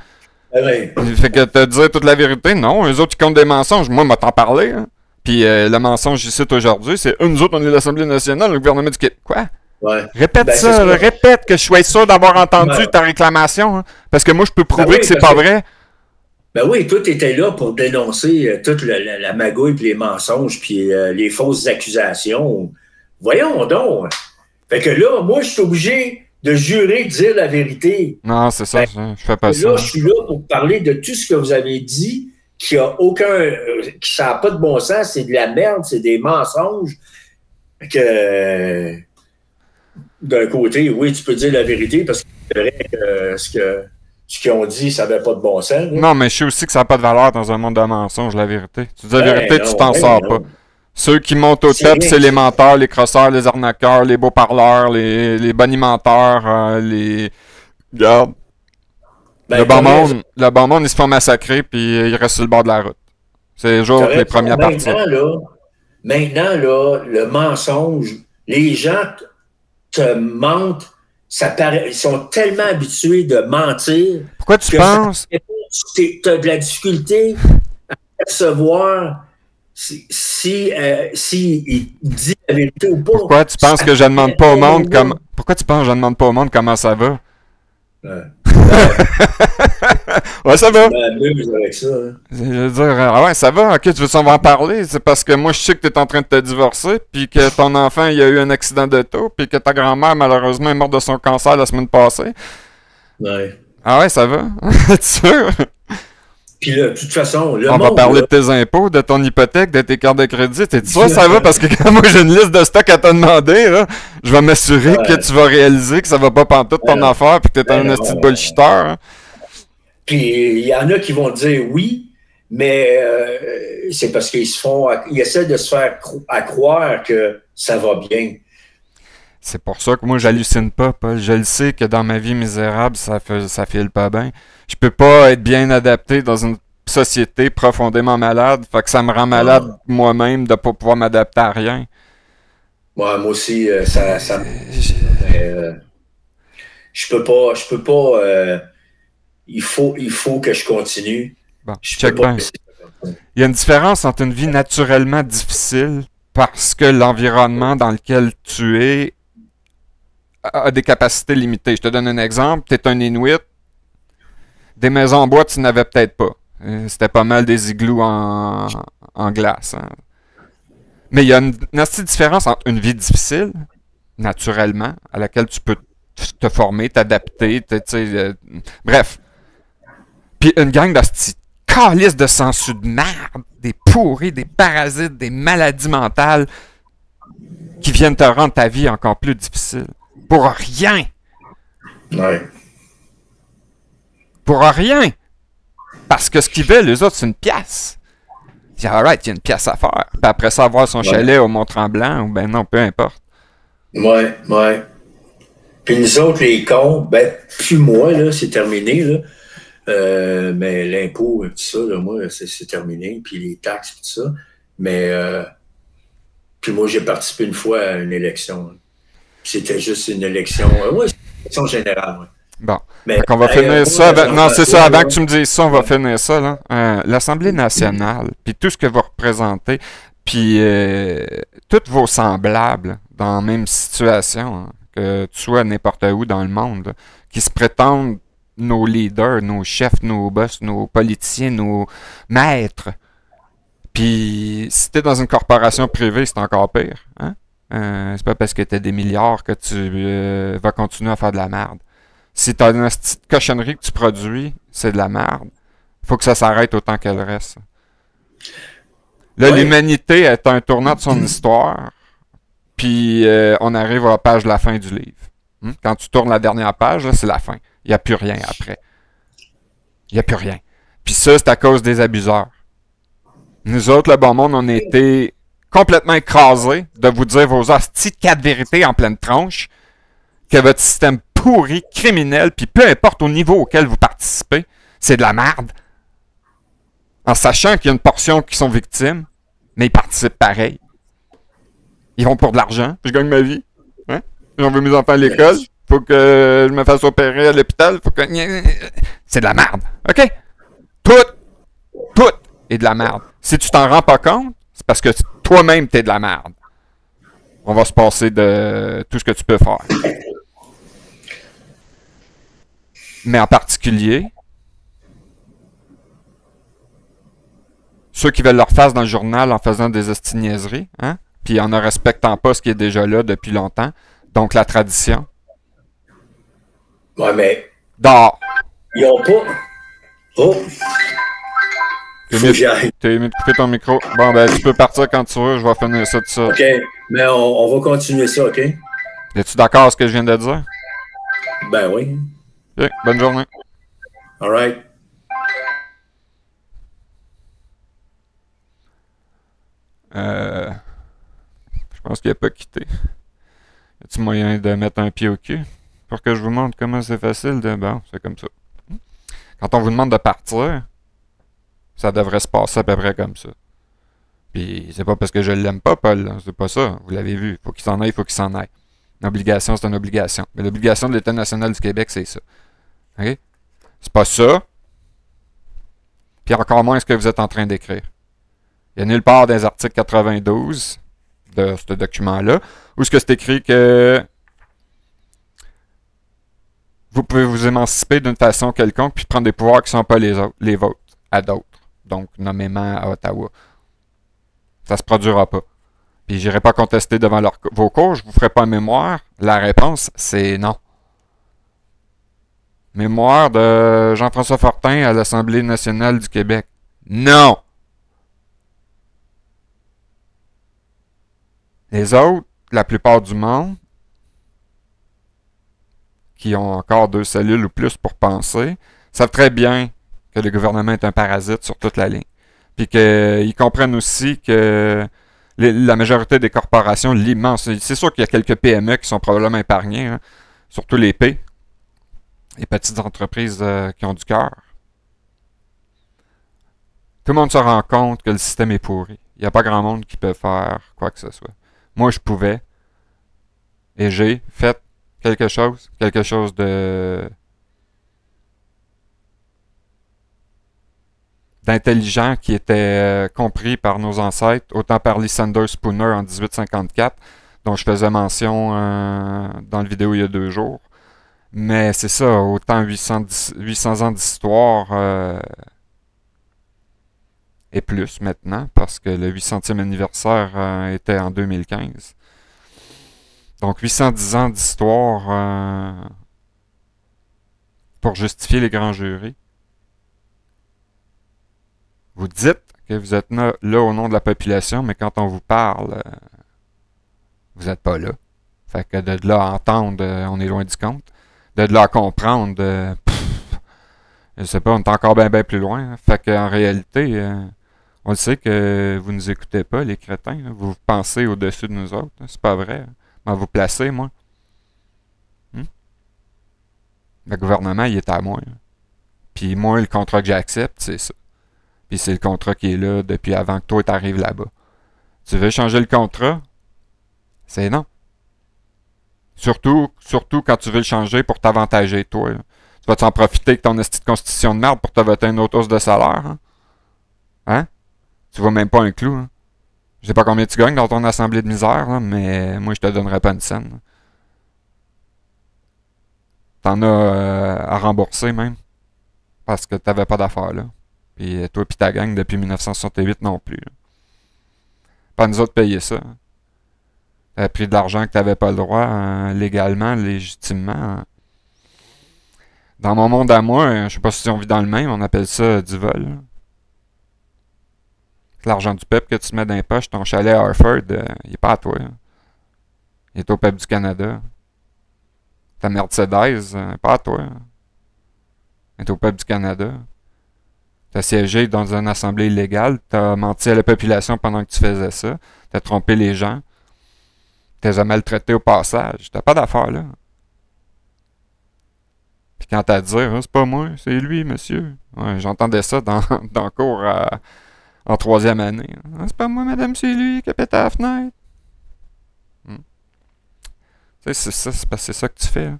Ouais. Fait que te dire toute la vérité, non. Eux autres, ils comptent des mensonges. Moi, m'a t'en parler. Hein? Puis le mensonge ici aujourd'hui, c'est nous autres, on est l'Assemblée nationale, le gouvernement du Québec. Quoi? Ouais. Répète ça, répète que je sois sûr d'avoir entendu ta réclamation. Hein? Parce que moi, je peux prouver que c'est pas vrai. Ben oui, tout était là pour dénoncer toute la magouille, puis les mensonges, puis les fausses accusations. Voyons donc. Fait que là, moi, je suis obligé de jurer de dire la vérité. Non, c'est ça, je fais pas ça. Là, je suis là pour parler de tout ce que vous avez dit, qui n'a pas de bon sens, c'est de la merde, c'est des mensonges. Fait que d'un côté, oui, tu peux dire la vérité, parce que c'est vrai que ce qu'ils ont dit, ça n'avait pas de bon sens. Là. Non, mais je sais aussi que ça n'a pas de valeur dans un monde de mensonges, la vérité. Tu dis la vérité, tu t'en sors pas. Ceux qui montent au top, c'est les menteurs, les crosseurs, les arnaqueurs, les beaux parleurs, les bonimenteurs, les... Regarde. Le bon monde, ils se font massacrer, puis ils restent sur le bord de la route. C'est les jours les premières parties. Maintenant, le mensonge, les gens te mentent. Ils sont tellement habitués de mentir. Pourquoi tu penses? Tu as de la difficulté percevoir si il dit la vérité ou pas. Pourquoi tu penses que je demande pas au monde comment... Pourquoi tu penses que je demande pas au monde comment ça va? Ouais. Ouais, ça va. Avec ça, hein. Je veux dire, ah ouais, ça va, ok, tu veux qu'on va en parler? C'est parce que moi, je sais que t'es en train de te divorcer, puis que ton enfant, il a eu un accident d'auto, puis que ta grand-mère, malheureusement, est morte de son cancer la semaine passée. Ouais. Ah ouais, ça va? Es-tu sûr? Puis là, de toute façon, le On monde, va parler là, de tes impôts, de ton hypothèque, de tes cartes de crédit. T'es sûr ça va? Parce que quand moi j'ai une liste de stock à te demander, là, je vais m'assurer que tu vas réaliser que ça va pas pantoute ton affaire puis que t'es un esti de bullshitter. Hein. Puis il y en a qui vont dire oui, mais c'est parce qu'ils essaient de se faire croire que ça va bien. C'est pour ça que moi j'hallucine pas, Paul. Je le sais que dans ma vie misérable, ça file pas bien. Je peux pas être bien adapté dans une société profondément malade. Fait que ça me rend malade moi-même de pas pouvoir m'adapter à rien. Ouais, moi aussi, je peux pas. Il faut que je continue. Bon, check bien. Il y a une différence entre une vie naturellement difficile parce que l'environnement dans lequel tu es a des capacités limitées. Je te donne un exemple. Tu es un Inuit. Des maisons en bois, tu n'avais peut-être pas. C'était pas mal des igloos en glace. Hein. Mais il y a une petite différence entre une vie difficile, naturellement, à laquelle tu peux te former, t'adapter, bref. Puis une gang de calices de sensu de merde, des pourris, des parasites, des maladies mentales qui viennent te rendre ta vie encore plus difficile. Pour rien. Ouais. Pour rien. Parce que ce qu'ils veulent, les autres, c'est une pièce. Ils disent, alright, il y a une pièce à faire. Puis après ça, avoir son chalet au Mont-Tremblant, ou ben non, peu importe. Ouais. Puis nous autres, les cons, ben, plus moi, là, c'est terminé, là. Mais l'impôt et tout ça, là, moi, c'est terminé. Puis les taxes et tout ça. Mais, puis moi, j'ai participé une fois à une élection. Là. C'était juste une élection. Ouais, c'est une élection générale, ouais. Bon. Fait qu'on va finir ça avec... Non, c'est ça, avant que tu me dises ça, on va finir ça, là. L'Assemblée nationale, puis tout ce que vous représentez, puis tous vos semblables dans la même situation, hein, que tu sois n'importe où dans le monde, là, qui se prétendent nos leaders, nos chefs, nos boss, nos politiciens, nos maîtres. Puis si t'es dans une corporation privée, c'est encore pire. Hein? C'est pas parce que t'as des milliards que tu vas continuer à faire de la merde. Si t'as une petite cochonnerie que tu produis, c'est de la merde. Faut que ça s'arrête autant qu'elle reste. Là, l'humanité est à un tournant de son histoire, puis on arrive à la page de la fin du livre. Quand tu tournes la dernière page, là, c'est la fin. Il n'y a plus rien après. Il n'y a plus rien. Puis ça, c'est à cause des abuseurs. Nous autres, le bon monde, on a été complètement écrasés de vous dire vos hosties de 4 vérités en pleine tronche, que votre système pourri, criminel, puis peu importe au niveau auquel vous participez, c'est de la merde. En sachant qu'il y a une portion qui sont victimes, mais ils participent pareil. Ils vont pour de l'argent, je gagne ma vie. Hein? J'envoie mes enfants à l'école, faut que je me fasse opérer à l'hôpital, faut que... C'est de la merde, ok? Tout est de la merde. Si tu t'en rends pas compte, c'est parce que toi-même t'es de la merde. On va se passer de tout ce que tu peux faire. Mais en particulier, ceux qui veulent leur face dans le journal en faisant des estiniaiseries, hein? Puis en ne respectant pas ce qui est déjà là depuis longtemps, donc la tradition. Ouais, mais... Dors! Ils ont pas... Oh! T'es mieux de couper ton micro. Bon, ben, tu peux partir quand tu veux, je vais finir ça tout ça. OK, mais on va continuer ça, OK? Es-tu d'accord avec ce que je viens de dire? Ben oui. OK, bonne journée. All right. Je pense qu'il n'a pas quitté. Y a-t-il moyen de mettre un pied au cul pour que je vous montre comment c'est facile de... Bon, c'est comme ça. Quand on vous demande de partir, ça devrait se passer à peu près comme ça. Puis c'est pas parce que je l'aime pas, Paul, là. C'est pas ça. Vous l'avez vu. Faut qu'il s'en aille, faut qu'il s'en aille. Une obligation, c'est une obligation. Mais l'obligation de l'État national du Québec, c'est ça. OK? C'est pas ça. Puis puis encore moins ce que vous êtes en train d'écrire. Il n'y a nulle part dans les articles 92 de ce document-là où ce que c'est écrit que vous pouvez vous émanciper d'une façon quelconque puis prendre des pouvoirs qui ne sont pas les vôtres à d'autres. Donc, nommément à Ottawa. Ça se produira pas. Puis j'irai pas contester devant vos cours, je vous ferai pas un mémoire. La réponse, c'est non. Mémoire de Jean-François Fortin à l'Assemblée nationale du Québec. Non! Les autres, la plupart du monde, qui ont encore 2 cellules ou plus pour penser, savent très bien que le gouvernement est un parasite sur toute la ligne. Puis qu'ils comprennent aussi que la majorité des corporations, l'immense, c'est sûr qu'il y a quelques PME qui sont probablement épargnées, hein, surtout les P, les petites entreprises qui ont du cœur. Tout le monde se rend compte que le système est pourri. Il n'y a pas grand monde qui peut faire quoi que ce soit. Moi, je pouvais. Et j'ai fait quelque chose d'intelligent qui était compris par nos ancêtres, autant par Lysander Spooner en 1854, dont je faisais mention dans la vidéo il y a 2 jours. Mais c'est ça, autant 800 ans d'histoire et plus maintenant, parce que le 800e anniversaire était en 2015. Donc 810 ans d'histoire pour justifier les grands jurys. Vous dites que vous êtes là au nom de la population, mais quand on vous parle, vous n'êtes pas là. Fait que de là à entendre, on est loin du compte. De là à comprendre, je sais pas, on est encore bien plus loin. Hein. Fait qu'en réalité, on le sait que vous nous écoutez pas, les crétins. Hein. Vous pensez au-dessus de nous autres. Hein. C'est pas vrai. Hein. M'en vous placez, moi. Le gouvernement, il est à moi. Hein. Puis moi, le contrat que j'accepte, c'est ça. Puis c'est le contrat qui est là depuis avant que toi t'arrives là-bas. Tu veux changer le contrat? C'est non. Surtout quand tu veux le changer pour t'avantager, toi. Là. Tu vas t'en profiter avec ton esti de constitution de merde pour te voter une autre hausse de salaire. Hein? Hein? Tu vois même pas un clou. Hein? Je sais pas combien tu gagnes dans ton assemblée de misère, là, mais moi, je te donnerais pas une scène. T'en as à rembourser même. Parce que t'avais pas d'affaires là. Puis toi pis ta gang depuis 1968 non plus. Là. Pas nous autres payer ça. Hein. T'as pris de l'argent que t'avais pas le droit, légalement, légitimement. Hein. Dans mon monde à moi, je sais pas si on vit dans le même, on appelle ça du vol. Là. L'argent du peuple que tu te mets dans les poches, ton chalet à Harford, il est pas à toi. Hein. Il est au peuple du Canada. Ta Mercedes, pas à toi. Hein. Il est au peuple du Canada. T'as siégé dans une assemblée illégale, t'as menti à la population pendant que tu faisais ça, t'as trompé les gens, t'as maltraité au passage, t'as pas d'affaires là. Puis quand t'as à dire, c'est pas moi, c'est lui, monsieur. Ouais, j'entendais ça dans le cours en 3e année. C'est pas moi, madame, c'est lui qui a pété à la fenêtre. Tu sais, c'est ça que tu fais. Hein.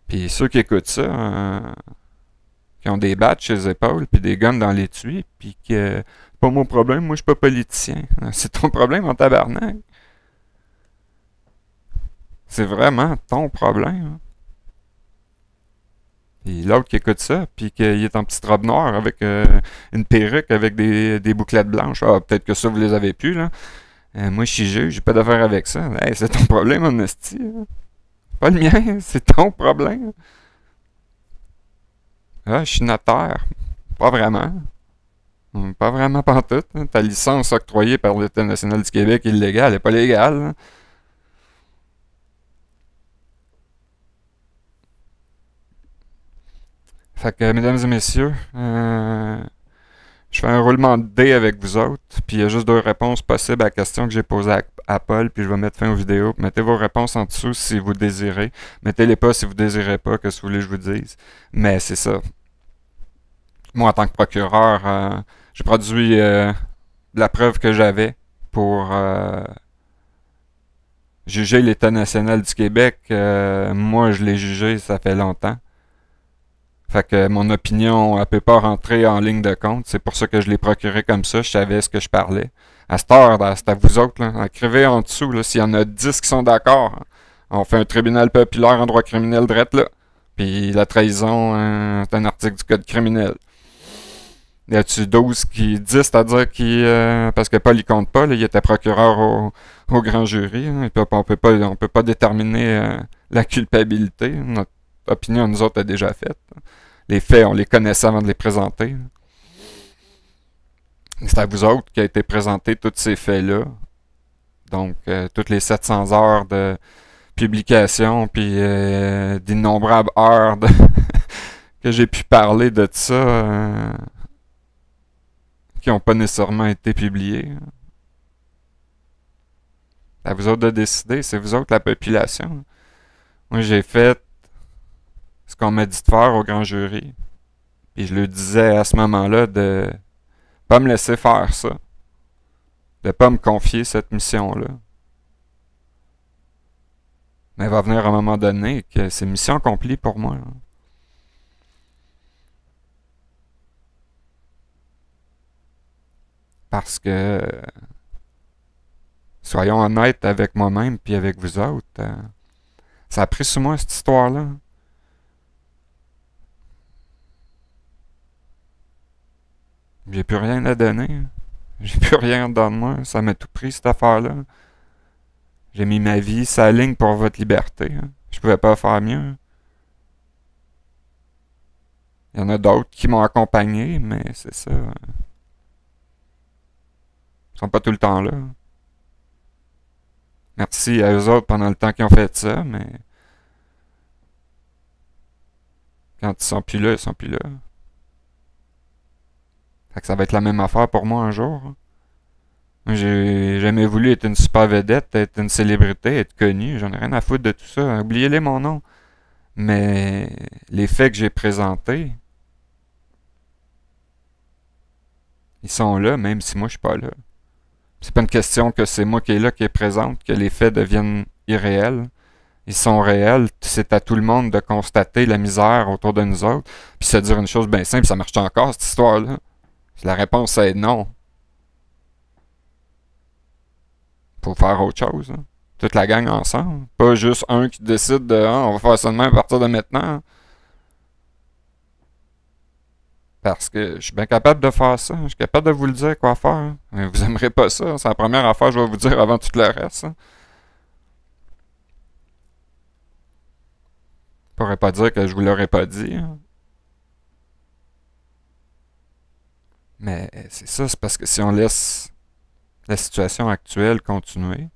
Puis ceux qui écoutent ça, qui ont des badges chez les épaules, puis des guns dans l'étui, puis que c'est pas mon problème, moi je suis pas politicien. C'est ton problème en tabarnak. C'est vraiment ton problème. Hein. Et l'autre qui écoute ça, puis qu'il est en petite robe noire avec une perruque avec des bouclettes blanches. Ah, peut-être que ça, vous les avez plus, là. Moi, je suis juge, j'ai pas d'affaire avec ça. Hey, c'est ton problème, en esti. Hein. Pas le mien, c'est ton problème. Ah, je suis notaire. Pas vraiment. Pas vraiment pantoute. Hein. Ta licence octroyée par l'État national du Québec est illégale, elle est pas légale. Hein. Fait que, mesdames et messieurs, je fais un roulement de dés avec vous autres, puis il y a juste 2 réponses possibles à la question que j'ai posée à Paul, puis je vais mettre fin aux vidéos. Mettez vos réponses en dessous si vous désirez. Mettez-les pas si vous désirez pas, que ce que vous voulez que je vous dise. Mais c'est ça. Moi, en tant que procureur, j'ai produit la preuve que j'avais pour juger l'État national du Québec. Moi, je l'ai jugé, ça fait longtemps. Fait que mon opinion, elle peut pas rentrer en ligne de compte. C'est pour ça que je l'ai procuré comme ça. Je savais ce que je parlais. À cette heure, c'est à vous autres, là. Écrivez en dessous, là, s'il y en a 10 qui sont d'accord. On fait un tribunal populaire en droit criminel drette là. Puis la trahison, c'est un article du code criminel. Y a-tu 10, c'est-à-dire qui parce que Paul, il compte pas, là, il était procureur au grand jury. Hein, on peut pas déterminer la culpabilité. Notre opinion, nous autres, est déjà faite. Les faits, on les connaissait avant de les présenter. C'est à vous autres qui a été présenté tous ces faits-là. Donc, toutes les 700 heures de publication, puis d'innombrables heures que j'ai pu parler de ça, qui n'ont pas nécessairement été publiées. C'est à vous autres de décider, c'est vous autres la population. Moi, j'ai fait ce qu'on m'a dit de faire au grand jury. Puis je le disais à ce moment-là de pas me laisser faire ça. De pas me confier cette mission-là. Mais il va venir un moment donné que c'est mission accomplie pour moi. Là. Parce que soyons honnêtes avec moi-même puis avec vous autres. Ça a pris sur moi cette histoire-là. J'ai plus rien à donner. J'ai plus rien dans moi. Ça m'a tout pris cette affaire-là. J'ai mis ma vie sa ligne pour votre liberté. Je pouvais pas faire mieux. Il y en a d'autres qui m'ont accompagné, mais c'est ça. Ils sont pas tout le temps là. Merci à eux autres pendant le temps qu'ils ont fait ça, mais quand ils sont plus là, ils sont plus là. Fait que ça va être la même affaire pour moi un jour. Moi, j'ai jamais voulu être une super vedette, être une célébrité, être connu. J'en ai rien à foutre de tout ça. Oubliez-les mon nom. Mais les faits que j'ai présentés, ils sont là, même si moi je suis pas là. C'est pas une question que c'est moi qui est là, qui est présente, que les faits deviennent irréels. Ils sont réels. C'est à tout le monde de constater la misère autour de nous autres. Puis se dire une chose bien simple, ça marche encore cette histoire-là? La réponse est non. Faut faire autre chose. Hein. Toute la gang ensemble. Pas juste un qui décide de on va faire ça de même à partir de maintenant. Parce que je suis bien capable de faire ça. Je suis capable de vous le dire quoi faire. Mais vous aimerez pas ça. C'est la première affaire que je vais vous dire avant tout le reste. Hein. Je pourrais pas dire que je vous l'aurais pas dit. Hein. Mais c'est ça, c'est parce que si on laisse la situation actuelle continuer,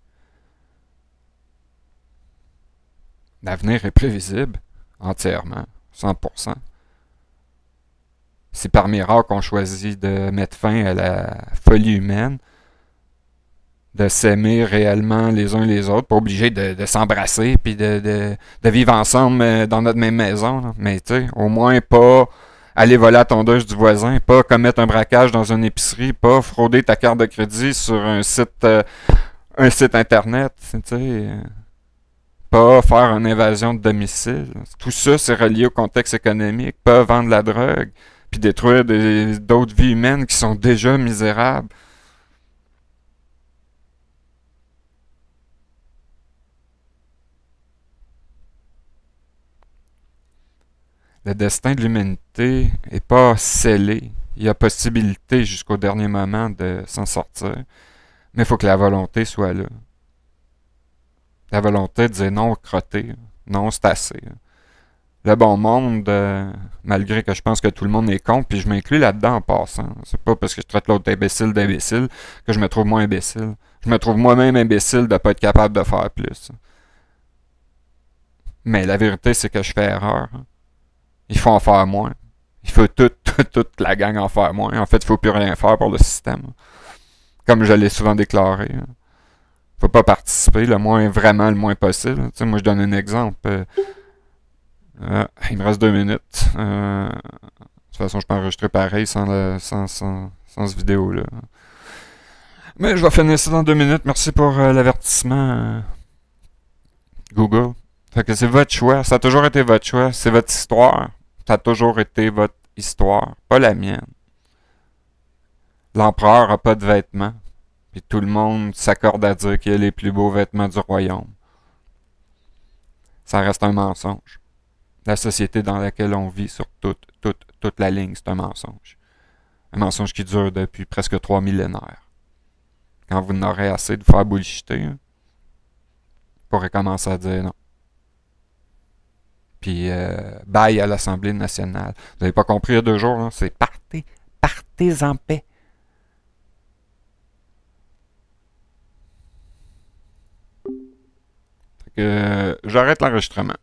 l'avenir est prévisible, entièrement, 100%. C'est par miracle qu'on choisit de mettre fin à la folie humaine, de s'aimer réellement les uns les autres, pas obligé de s'embrasser puis de vivre ensemble dans notre même maison. Là. Mais tu sais, au moins pas aller voler la tondeuse du voisin, pas commettre un braquage dans une épicerie, pas frauder ta carte de crédit sur un site internet, tu sais, pas faire une invasion de domicile. Tout ça, c'est relié au contexte économique, pas vendre la drogue, puis détruire d'autres vies humaines qui sont déjà misérables. Le destin de l'humanité n'est pas scellé. Il y a possibilité jusqu'au dernier moment de s'en sortir. Mais il faut que la volonté soit là. La volonté de dire non, crotté. Non, c'est assez. Le bon monde, malgré que je pense que tout le monde est con, puis je m'inclus là-dedans en passant. C'est pas parce que je traite l'autre d'imbécile que je me trouve moins imbécile. Je me trouve moi-même imbécile de ne pas être capable de faire plus. Mais la vérité, c'est que je fais erreur. Il faut en faire moins. Il faut toute la gang en faire moins. En fait, il ne faut plus rien faire pour le système. Comme je l'ai souvent déclaré. Il ne faut pas participer le moins possible. Tu sais, moi, je donne un exemple. Il me reste 2 minutes. De toute façon, je peux enregistrer pareil sans cette vidéo-là. Mais je vais finir ça dans 2 minutes. Merci pour l'avertissement, Google. Fait que c'est votre choix. Ça a toujours été votre choix. C'est votre histoire. Ça a toujours été votre histoire, pas la mienne. L'empereur n'a pas de vêtements, puis tout le monde s'accorde à dire qu'il a les plus beaux vêtements du royaume. Ça reste un mensonge. La société dans laquelle on vit sur toute la ligne, c'est un mensonge. Un mensonge qui dure depuis presque 3 millénaires. Quand vous n'aurez assez de faire bullshiter, vous pourrez commencer à dire non. Puis, bye à l'Assemblée nationale. Vous n'avez pas compris il y a 2 jours, hein? C'est partez en paix. Fait que, j'arrête l'enregistrement.